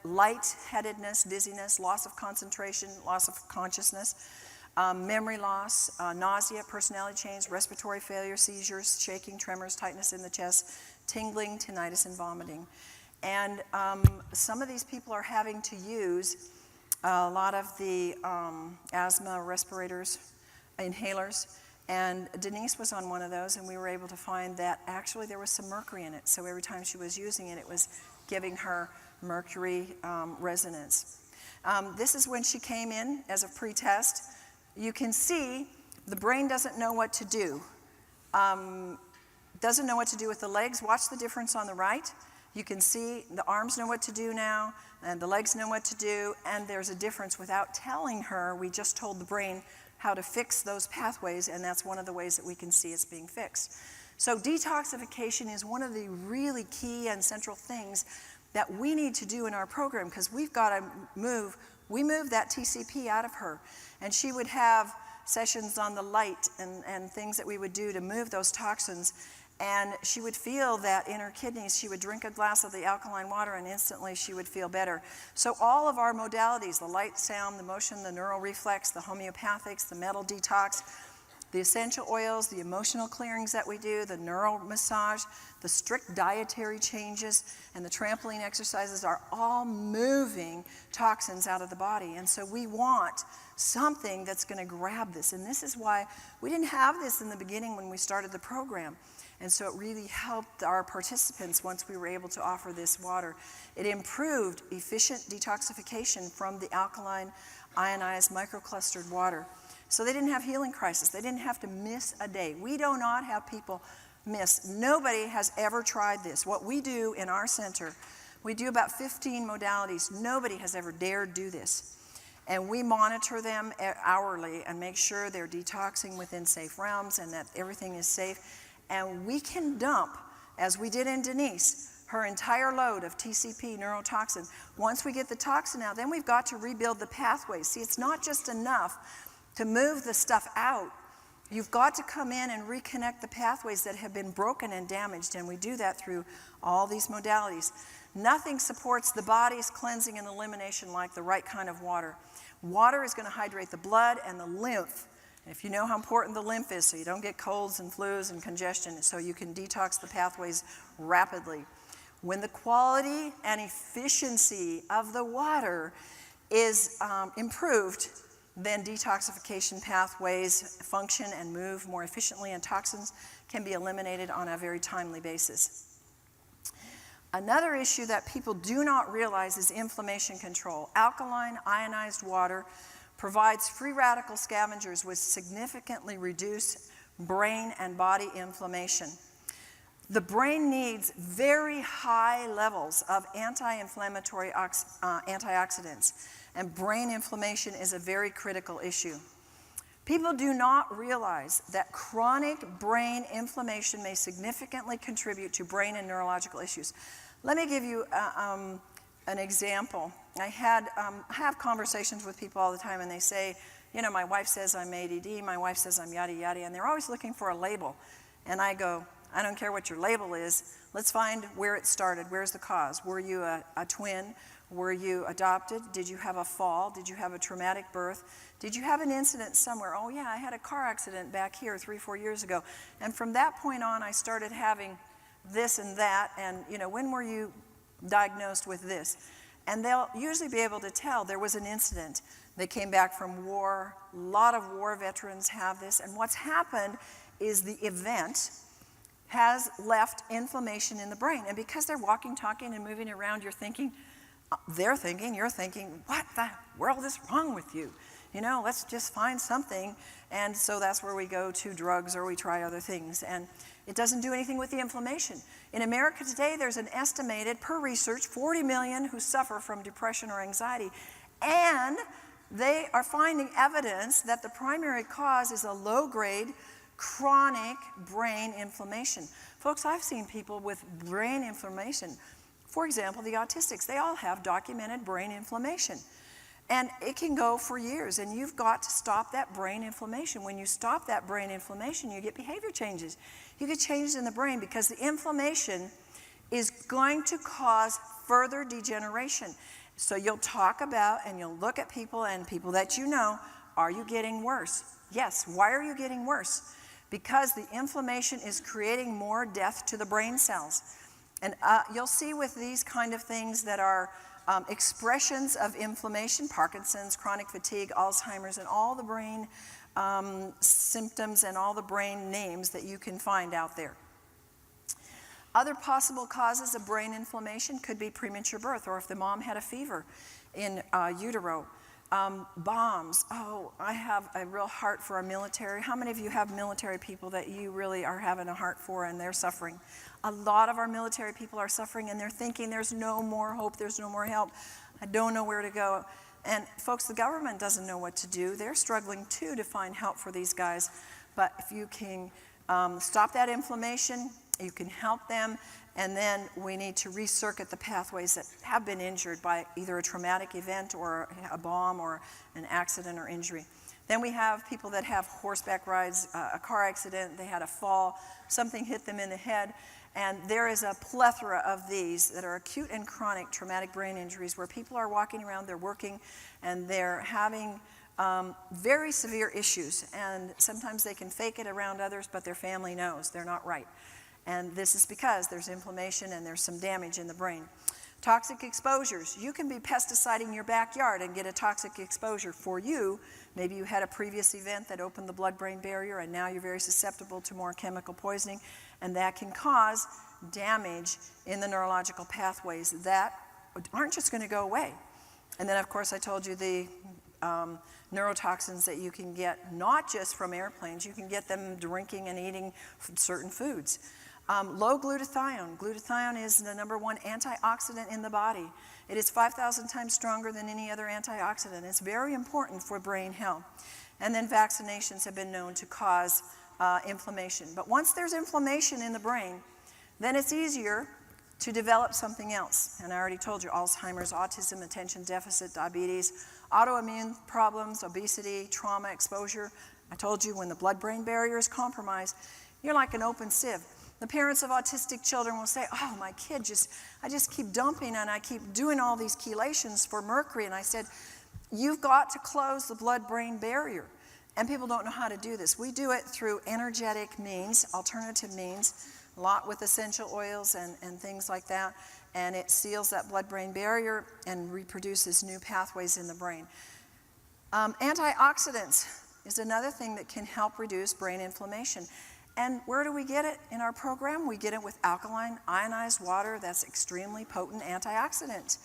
lightheadedness, dizziness, loss of concentration, loss of consciousness, memory loss, nausea, personality change, respiratory failure, seizures, shaking, tremors, tightness in the chest, tingling, tinnitus, and vomiting. And some of these people are having to use a lot of the asthma respirators, inhalers, and Denise was on one of those, and we were able to find that actually there was some mercury in it. So every time she was using it, it was giving her mercury resonance. This is when she came in as a pre-test. You can see the brain doesn't know what to do. Doesn't know what to do with the legs. Watch the difference on the right. You can see the arms know what to do now, and the legs know what to do, and there's a difference without telling her. We just told the brain how to fix those pathways, and that's one of the ways that we can see it's being fixed. So detoxification is one of the really key and central things that we need to do in our program, because we've got to we moved that TCP out of her, and she would have sessions on the light and things that we would do to move those toxins, and she would feel that in her kidneys. She would drink a glass of the alkaline water and instantly she would feel better. So all of our modalities, the light, sound, the motion, the neural reflex, the homeopathics, the metal detox, the essential oils, the emotional clearings that we do, the neural massage, the strict dietary changes, and the trampoline exercises are all moving toxins out of the body. And so we want something that's going to grab this. And this is why we didn't have this in the beginning when we started the program. And so it really helped our participants once we were able to offer this water. It improved efficient detoxification from the alkaline ionized microclustered water. So they didn't have healing crisis. They didn't have to miss a day. We do not have people miss. Nobody has ever tried this. What we do in our center, we do about 15 modalities. Nobody has ever dared do this. And we monitor them hourly and make sure they're detoxing within safe realms and that everything is safe. And we can dump, as we did in Denise, her entire load of TCP neurotoxin. Once we get the toxin out, then we've got to rebuild the pathways. See, it's not just enough to move the stuff out. You've got to come in and reconnect the pathways that have been broken and damaged, and we do that through all these modalities. Nothing supports the body's cleansing and elimination like the right kind of water. Water is going to hydrate the blood and the lymph. If you know how important the lymph is, so you don't get colds and flus and congestion, so you can detox the pathways rapidly. When the quality and efficiency of the water is improved, then detoxification pathways function and move more efficiently, and toxins can be eliminated on a very timely basis. Another issue that people do not realize is inflammation control. Alkaline ionized water provides free radical scavengers which significantly reduce brain and body inflammation. The brain needs very high levels of anti-inflammatory antioxidants, and brain inflammation is a very critical issue. People do not realize that chronic brain inflammation may significantly contribute to brain and neurological issues. Let me give you an example. I have conversations with people all the time, and they say, you know, my wife says I'm ADD, my wife says I'm yada yada, and they're always looking for a label. And I go, I don't care what your label is. Let's find where it started. Where's the cause? Were you a twin? Were you adopted? Did you have a fall? Did you have a traumatic birth? Did you have an incident somewhere? Oh yeah, I had a car accident back here 3-4 years ago. And from that point on, I started having this and that. And you know, when were you diagnosed with this? And they'll usually be able to tell there was an incident. They came back from war. A lot of war veterans have this. And what's happened is the event has left inflammation in the brain. And because they're walking, talking, and moving around, you're thinking, you're thinking, what the world is wrong with you? You know, let's just find something. And so that's where we go to drugs or we try other things. And it doesn't do anything with the inflammation. In America today, there's an estimated, per research, 40 million who suffer from depression or anxiety. And they are finding evidence that the primary cause is a low-grade chronic brain inflammation. Folks, I've seen people with brain inflammation. For example, the autistics, they all have documented brain inflammation. And it can go for years, and you've got to stop that brain inflammation. When you stop that brain inflammation, you get behavior changes. You get changes in the brain because the inflammation is going to cause further degeneration. So you'll talk about and you'll look at people and people that you know, are you getting worse? Yes. Why are you getting worse? Because the inflammation is creating more death to the brain cells. And you'll see with these kind of things that are expressions of inflammation, Parkinson's, chronic fatigue, Alzheimer's, and all the brain symptoms and all the brain names that you can find out there. Other possible causes of brain inflammation could be premature birth, or if the mom had a fever in utero. Bombs. Oh, I have a real heart for our military. How many of you have military people that you really are having a heart for and they're suffering? A lot of our military people are suffering and they're thinking there's no more hope, there's no more help. I don't know where to go. And folks, the government doesn't know what to do. They're struggling too to find help for these guys. But if you can stop that inflammation, you can help them, and then we need to recircuit the pathways that have been injured by either a traumatic event or a bomb or an accident or injury. Then we have people that have horseback rides, a car accident, they had a fall, something hit them in the head, and there is a plethora of these that are acute and chronic traumatic brain injuries where people are walking around, they're working, and they're having very severe issues, and sometimes they can fake it around others, but their family knows they're not right. And this is because there's inflammation and there's some damage in the brain. Toxic exposures. You can be pesticiding your backyard and get a toxic exposure for you. Maybe you had a previous event that opened the blood-brain barrier and now you're very susceptible to more chemical poisoning, and that can cause damage in the neurological pathways that aren't just going to go away. And then, of course, I told you the neurotoxins that you can get not just from airplanes, you can get them drinking and eating certain foods. Low glutathione. Glutathione is the #1 antioxidant in the body. It is 5,000 times stronger than any other antioxidant. It's very important for brain health. And then vaccinations have been known to cause inflammation. But once there's inflammation in the brain, then it's easier to develop something else. And I already told you, Alzheimer's, autism, attention deficit, diabetes, autoimmune problems, obesity, trauma, exposure. I told you when the blood-brain barrier is compromised, you're like an open sieve. The parents of autistic children will say, oh, my kid I just keep dumping and I keep doing all these chelations for mercury. And I said, you've got to close the blood-brain barrier. And people don't know how to do this. We do it through energetic means, alternative means, a lot with essential oils and things like that. And it seals that blood-brain barrier and reproduces new pathways in the brain. Antioxidants is another thing that can help reduce brain inflammation. And where do we get it in our program? We get it with alkaline ionized water. That's extremely potent antioxidant.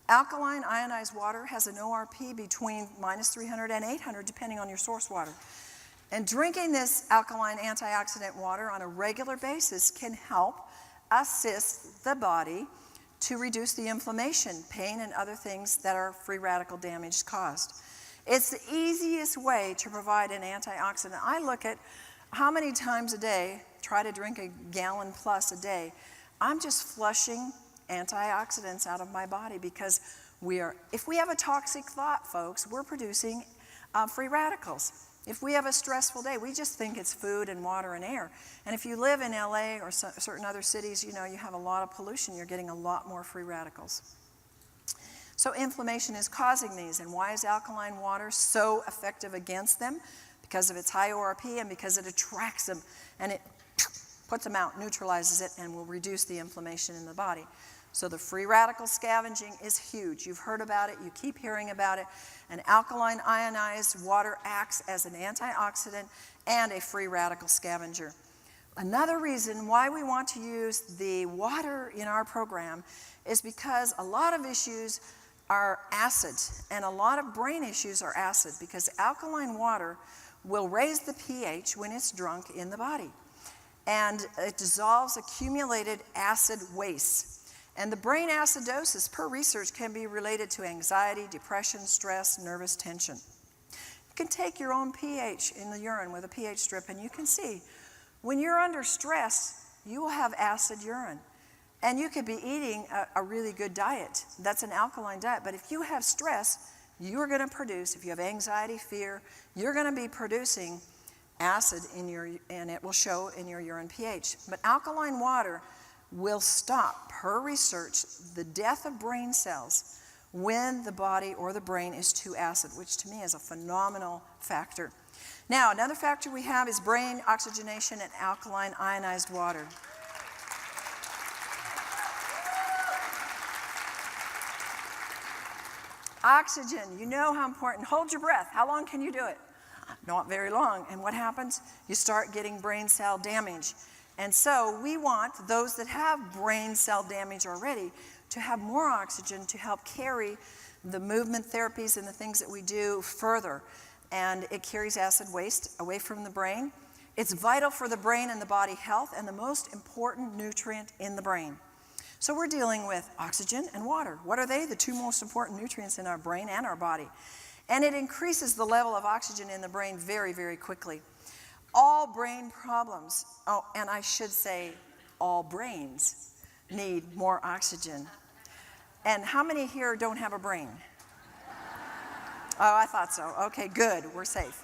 Alkaline ionized water has an ORP between -300 and 800, depending on your source water. And drinking this alkaline antioxidant water on a regular basis can help assist the body to reduce the inflammation, pain, and other things that are free radical damage caused. It's the easiest way to provide an antioxidant. I look at how many times a day, try to drink a gallon plus a day. I'm just flushing antioxidants out of my body because if we have a toxic thought, folks, we're producing free radicals. If we have a stressful day, we just think it's food and water and air. And if you live in LA or certain other cities, you know, you have a lot of pollution, you're getting a lot more free radicals. So inflammation is causing these. And why is alkaline water so effective against them? Because of its high ORP and because it attracts them and it puts them out, neutralizes it, and will reduce the inflammation in the body. So the free radical scavenging is huge. You've heard about it, you keep hearing about it. And alkaline ionized water acts as an antioxidant and a free radical scavenger. Another reason why we want to use the water in our program is because a lot of issues are acid, and a lot of brain issues are acid because alkaline water will raise the pH when it's drunk in the body. And it dissolves accumulated acid waste. And the brain acidosis, per research, can be related to anxiety, depression, stress, nervous tension. You can take your own pH in the urine with a pH strip and you can see when you're under stress, you will have acid urine. And you could be eating a really good diet. That's an alkaline diet. But if you have stress, you're going to produce, if you have anxiety, fear, you're going to be producing acid and it will show in your urine pH. But alkaline water will stop, per research, the death of brain cells when the body or the brain is too acid, which to me is a phenomenal factor. Now, another factor we have is brain oxygenation and alkaline ionized water. Oxygen, you know how important. Hold your breath. How long can you do it? Not very long. And what happens? You start getting brain cell damage. And so we want those that have brain cell damage already to have more oxygen to help carry the movement therapies and the things that we do further. And it carries acid waste away from the brain. It's vital for the brain and the body health and the most important nutrient in the brain. So we're dealing with oxygen and water. What are they? The two most important nutrients in our brain and our body. And it increases the level of oxygen in the brain very, very quickly. All brain problems, oh, and I should say all brains need more oxygen. And how many here don't have a brain? Oh, I thought so. Okay, good. We're safe.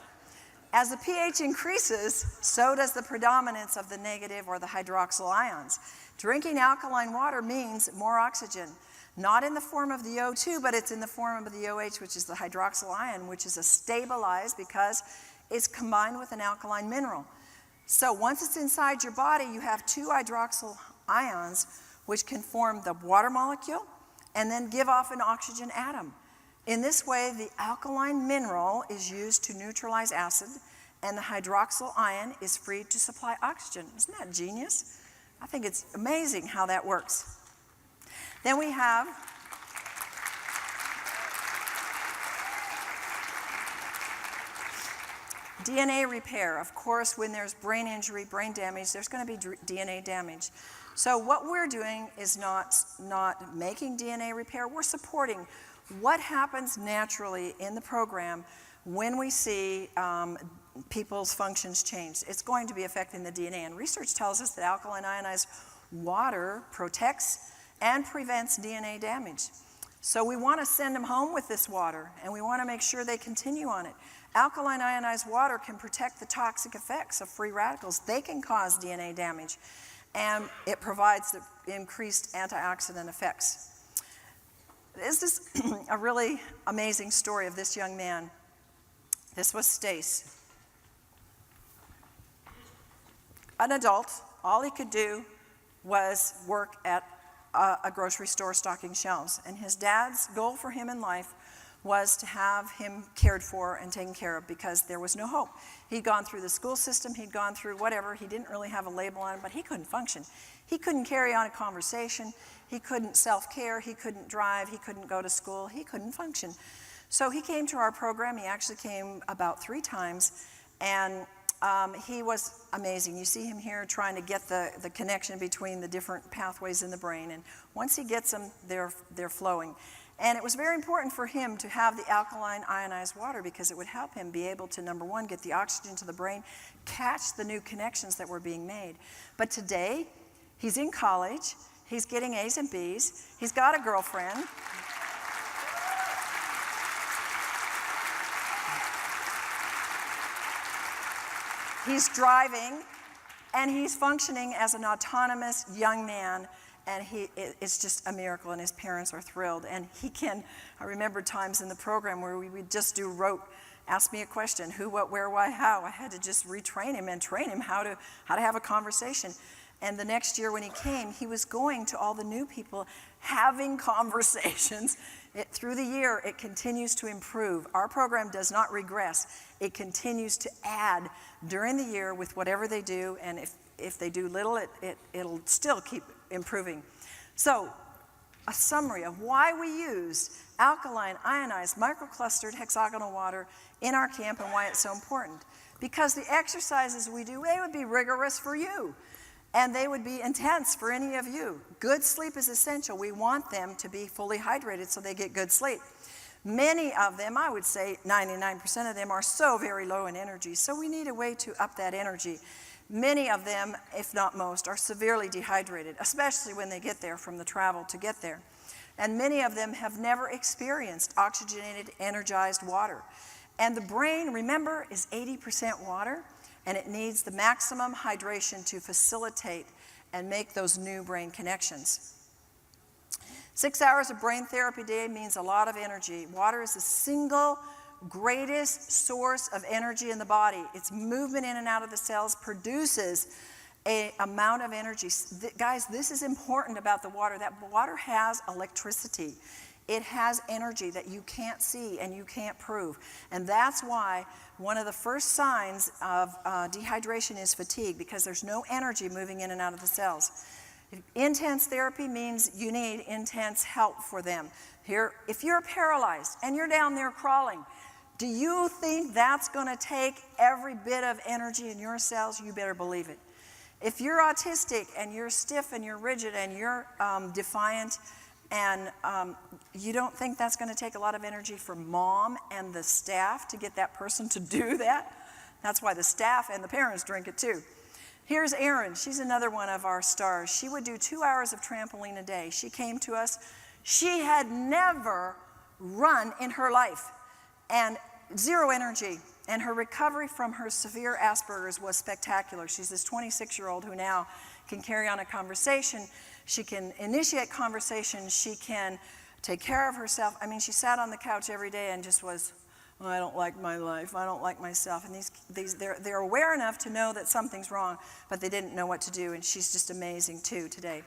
As the pH increases, so does the predominance of the negative or the hydroxyl ions. Drinking alkaline water means more oxygen, not in the form of the O2, but it's in the form of the OH, which is the hydroxyl ion, which is a stabilized because it's combined with an alkaline mineral. So once it's inside your body, you have two hydroxyl ions, which can form the water molecule and then give off an oxygen atom. In this way, the alkaline mineral is used to neutralize acid, and the hydroxyl ion is free to supply oxygen. Isn't that genius? I think it's amazing how that works. Then we have DNA repair. Of course, when there's brain injury, brain damage, there's going to be DNA damage. So what we're doing is not making DNA repair. We're supporting what happens naturally in the program when we see people's functions change. It's going to be affecting the DNA. And research tells us that alkaline ionized water protects and prevents DNA damage. So we want to send them home with this water, and we want to make sure they continue on it. Alkaline ionized water can protect the toxic effects of free radicals. They can cause DNA damage, and it provides the increased antioxidant effects. This is a really amazing story of this young man. This was Stace. An adult, all he could do was work at a grocery store stocking shelves. And his dad's goal for him in life was to have him cared for and taken care of because there was no hope. He'd gone through the school system, he'd gone through whatever, he didn't really have a label on him, but he couldn't function. He couldn't carry on a conversation, he couldn't self-care, he couldn't drive, he couldn't go to school, he couldn't function. So he came to our program. He actually came about 3 times, and he was amazing. You see him here trying to get the connection between the different pathways in the brain, and once he gets them, they're flowing. And it was very important for him to have the alkaline ionized water because it would help him be able to, number one, get the oxygen to the brain, catch the new connections that were being made. But today, he's in college, he's getting A's and B's, he's got a girlfriend. He's driving, and he's functioning as an autonomous young man, and it's just a miracle, and his parents are thrilled. And I remember times in the program where we would just do rote, ask me a question, who, what, where, why, how. I had to just retrain him and train him how to have a conversation. And the next year when he came, he was going to all the new people, having conversations. Through the year, it continues to improve. Our program does not regress. It continues to add during the year with whatever they do, and if they do little, it'll still keep improving. So, a summary of why we use alkaline, ionized, microclustered hexagonal water in our camp and why it's so important. Because the exercises we do, they would be rigorous for you. And they would be intense for any of you. Good sleep is essential. We want them to be fully hydrated so they get good sleep. Many of them, I would say 99% of them, are so very low in energy, so we need a way to up that energy. Many of them, if not most, are severely dehydrated, especially when they get there from the travel to get there. And many of them have never experienced oxygenated, energized water. And the brain, remember, is 80% water. And it needs the maximum hydration to facilitate and make those new brain connections. 6 hours of brain therapy a day means a lot of energy. Water is the single greatest source of energy in the body. Its movement in and out of the cells produces an amount of energy. Guys, this is important about the water. That water has electricity. It has energy that you can't see and you can't prove. And that's why one of the first signs of dehydration is fatigue, because there's no energy moving in and out of the cells. Intense therapy means you need intense help for them. Here, if you're paralyzed and you're down there crawling, do you think that's going to take every bit of energy in your cells? You better believe it. If you're autistic and you're stiff and you're rigid and you're defiant, and you don't think that's going to take a lot of energy from mom and the staff to get that person to do that? That's why the staff and the parents drink it too. Here's Erin. She's another one of our stars. She would do 2 hours of trampoline a day. She came to us. She had never run in her life and zero energy. And her recovery from her severe Asperger's was spectacular. She's this 26-year-old who now can carry on a conversation. She can initiate conversation. She can take care of herself. I mean, she sat on the couch every day and just was, oh, I don't like my life. I don't like myself. And they're aware enough to know that something's wrong, but they didn't know what to do. And she's just amazing, too, today.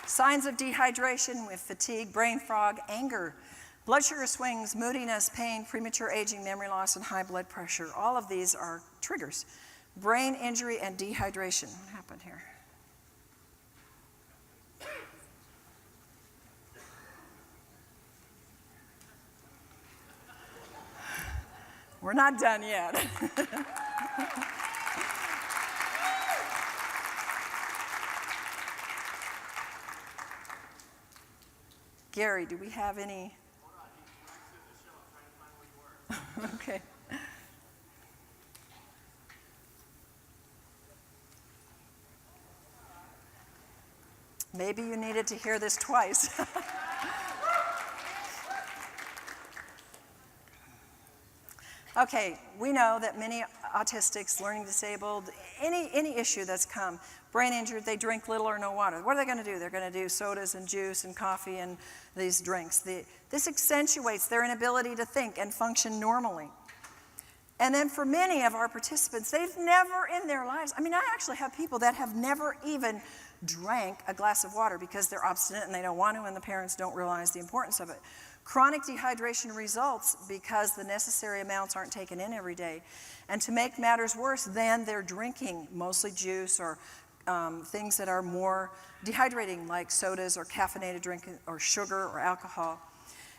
Signs of dehydration with fatigue, brain fog, anger, blood sugar swings, moodiness, pain, premature aging, memory loss, and high blood pressure. All of these are triggers. Brain injury and dehydration. What happened here? We're not done yet. Gary, do we have any? Okay. Maybe you needed to hear this twice. Okay, we know that many autistics, learning disabled, any issue that's come, brain injured, they drink little or no water. What are they going to do? They're going to do sodas and juice and coffee and these drinks. This accentuates their inability to think and function normally. And then for many of our participants, they've never in their lives, I mean, I actually have people that have never even drank a glass of water because they're obstinate and they don't want to, and the parents don't realize the importance of it. Chronic dehydration results because the necessary amounts aren't taken in every day. And to make matters worse, then they're drinking mostly juice or things that are more dehydrating, like sodas or caffeinated drink or sugar or alcohol.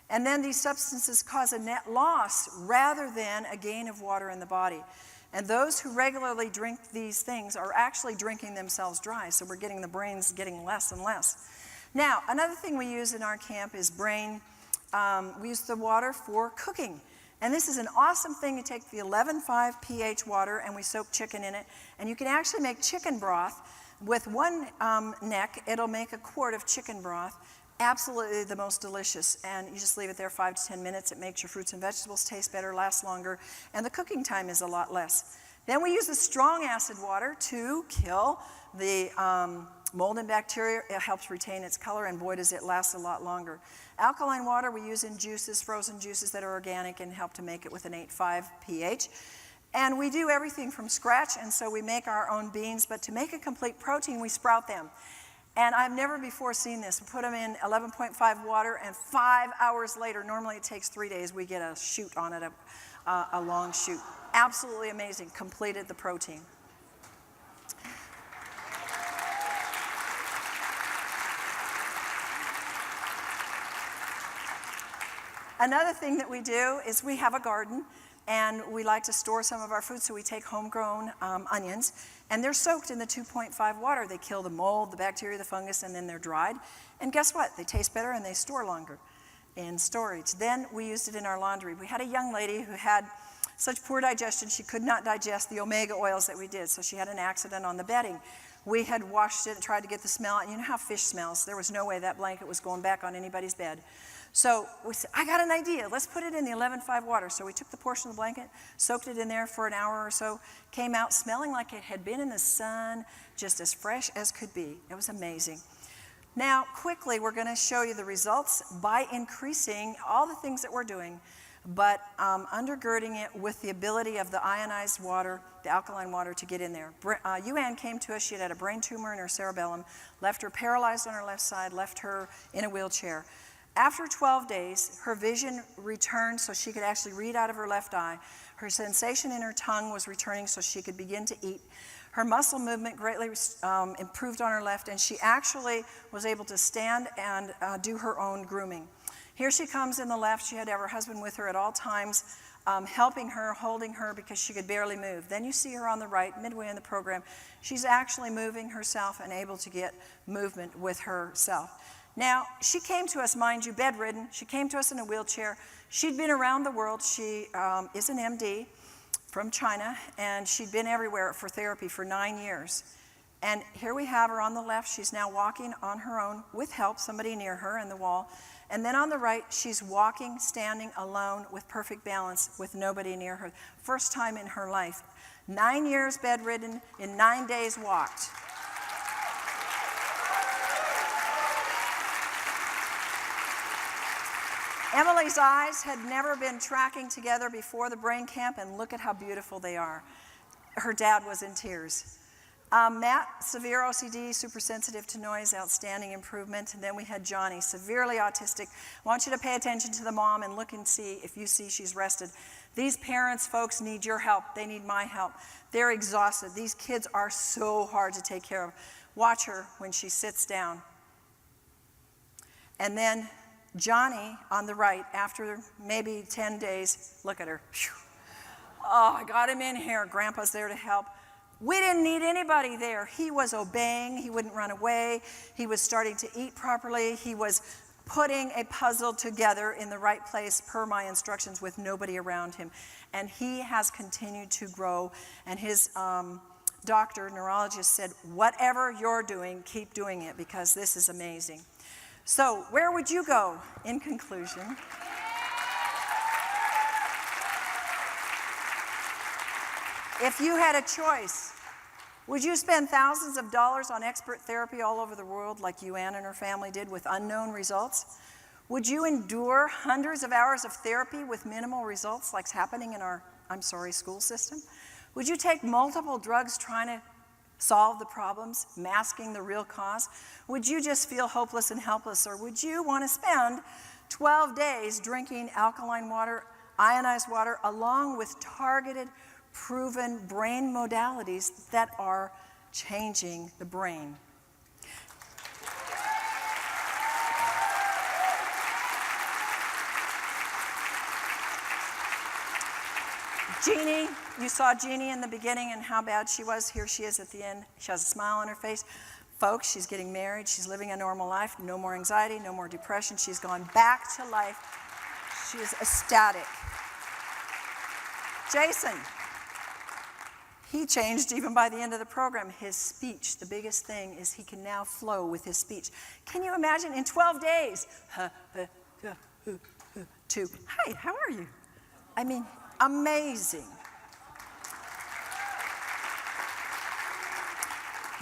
And then these substances cause a net loss rather than a gain of water in the body. And those who regularly drink these things are actually drinking themselves dry, so we're getting the brains getting less and less. Now, another thing we use in our camp is we use the water for cooking. And this is an awesome thing. You take the 11.5 pH water and we soak chicken in it. And you can actually make chicken broth. With one neck, it'll make a quart of chicken broth. Absolutely the most delicious. And you just leave it there 5 to 10 minutes. It makes your fruits and vegetables taste better, last longer. And the cooking time is a lot less. Then we use the strong acid water to kill the mold and bacteria. It helps retain its color, and boy, does it last a lot longer. Alkaline water we use in juices, frozen juices that are organic, and help to make it with an 8.5 pH. And we do everything from scratch, and so we make our own beans, but to make a complete protein, we sprout them. And I've never before seen this. We put them in 11.5 water, and 5 hours later, normally it takes 3 days, we get a shoot on it, a long shoot. Absolutely amazing. Completed the protein. Another thing that we do is we have a garden, and we like to store some of our food, so we take homegrown onions, and they're soaked in the 2.5 water. They kill the mold, the bacteria, the fungus, and then they're dried. And guess what? They taste better and they store longer in storage. Then we used it in our laundry. We had a young lady who had such poor digestion, she could not digest the omega oils that we did, so she had an accident on the bedding. We had washed it and tried to get the smell out. You know how fish smells. There was no way that blanket was going back on anybody's bed. So we said, I got an idea. Let's put it in the 11.5 water. So we took the portion of the blanket, soaked it in there for an hour or so, came out smelling like it had been in the sun, just as fresh as could be. It was amazing. Now, quickly, we're going to show you the results by increasing all the things that we're doing. but undergirding it with the ability of the ionized water, the alkaline water, to get in there. Yuan came to us. She had a brain tumor in her cerebellum, left her paralyzed on her left side, left her in a wheelchair. After 12 days, her vision returned so she could actually read out of her left eye. Her sensation in her tongue was returning so she could begin to eat. Her muscle movement greatly improved on her left, and she actually was able to stand and do her own grooming. Here she comes in the left. She had to have her husband with her at all times, helping her, holding her, because she could barely move. Then you see her on the right, midway in the program. She's actually moving herself and able to get movement with herself. Now, she came to us, mind you, bedridden. She came to us in a wheelchair. She'd been around the world. She is an MD from China, and she'd been everywhere for therapy for 9 years. And here we have her on the left. She's now walking on her own with help, somebody near her in the wall. And then on the right, she's walking, standing alone with perfect balance with nobody near her. First time in her life. 9 years bedridden, in 9 days walked. Emily's eyes had never been tracking together before the brain camp, and look at how beautiful they are. Her dad was in tears. Matt, severe OCD, super sensitive to noise, outstanding improvement. And then we had Johnny, severely autistic. I want you to pay attention to the mom and look and see if you see she's rested. These parents, folks, need your help. They need my help. They're exhausted. These kids are so hard to take care of. Watch her when she sits down. And then Johnny on the right, after maybe 10 days, look at her. Whew. Oh, I got him in here. Grandpa's there to help. We didn't need anybody there. He was obeying. He wouldn't run away. He was starting to eat properly. He was putting a puzzle together in the right place per my instructions with nobody around him. And he has continued to grow. And his doctor, neurologist, said, whatever you're doing, keep doing it, because this is amazing. So where would you go in conclusion? If you had a choice, would you spend thousands of dollars on expert therapy all over the world like Yuan and her family did with unknown results? Would you endure hundreds of hours of therapy with minimal results like's happening in our, school system? Would you take multiple drugs trying to solve the problems, masking the real cause? Would you just feel hopeless and helpless, or would you want to spend 12 days drinking alkaline water, ionized water, along with targeted, proven brain modalities that are changing the brain? Jeannie, you saw Jeannie in the beginning and how bad she was. Here she is at the end. She has a smile on her face. Folks, she's getting married. She's living a normal life. No more anxiety, no more depression. She's gone back to life. She is ecstatic. Jason, he changed even by the end of the program. His speech, the biggest thing is he can now flow with his speech. Can you imagine in 12 days? To, hi, how are you? I mean, amazing.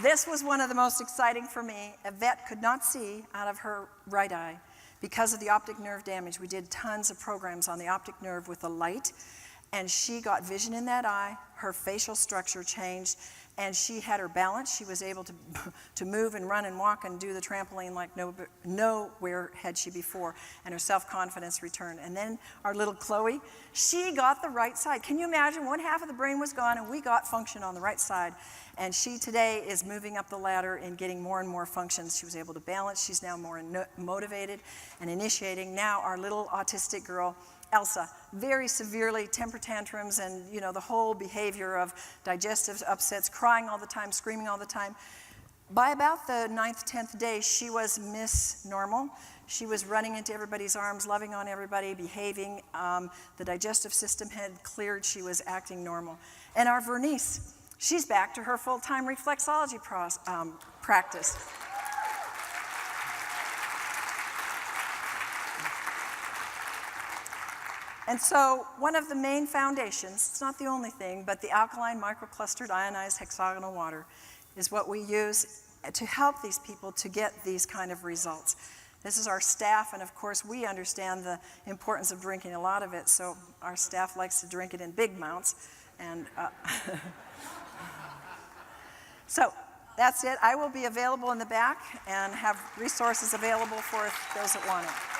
This was one of the most exciting for me. Yvette could not see out of her right eye because of the optic nerve damage. We did tons of programs on the optic nerve with the light, and she got vision in that eye. Her facial structure changed, and she had her balance. She was able to move and run and walk and do the trampoline like nowhere had she before, and her self-confidence returned. And then our little Chloe, she got the right side. Can you imagine? One half of the brain was gone, and we got function on the right side. And she today is moving up the ladder and getting more and more functions. She was able to balance. She's now more motivated and initiating. Now our little autistic girl, Elsa, very severely temper tantrums and the whole behavior of digestive upsets, crying all the time, screaming all the time. By about the 9th, 10th day, she was Miss Normal. She was running into everybody's arms, loving on everybody, behaving. The digestive system had cleared. She was acting normal. And our Vernice, she's back to her full-time reflexology practice. And so one of the main foundations, it's not the only thing, but the alkaline microclustered ionized hexagonal water is what we use to help these people to get these kind of results. This is our staff, and of course we understand the importance of drinking a lot of it, so our staff likes to drink it in big amounts. And so that's it. I will be available in the back and have resources available for those that want it.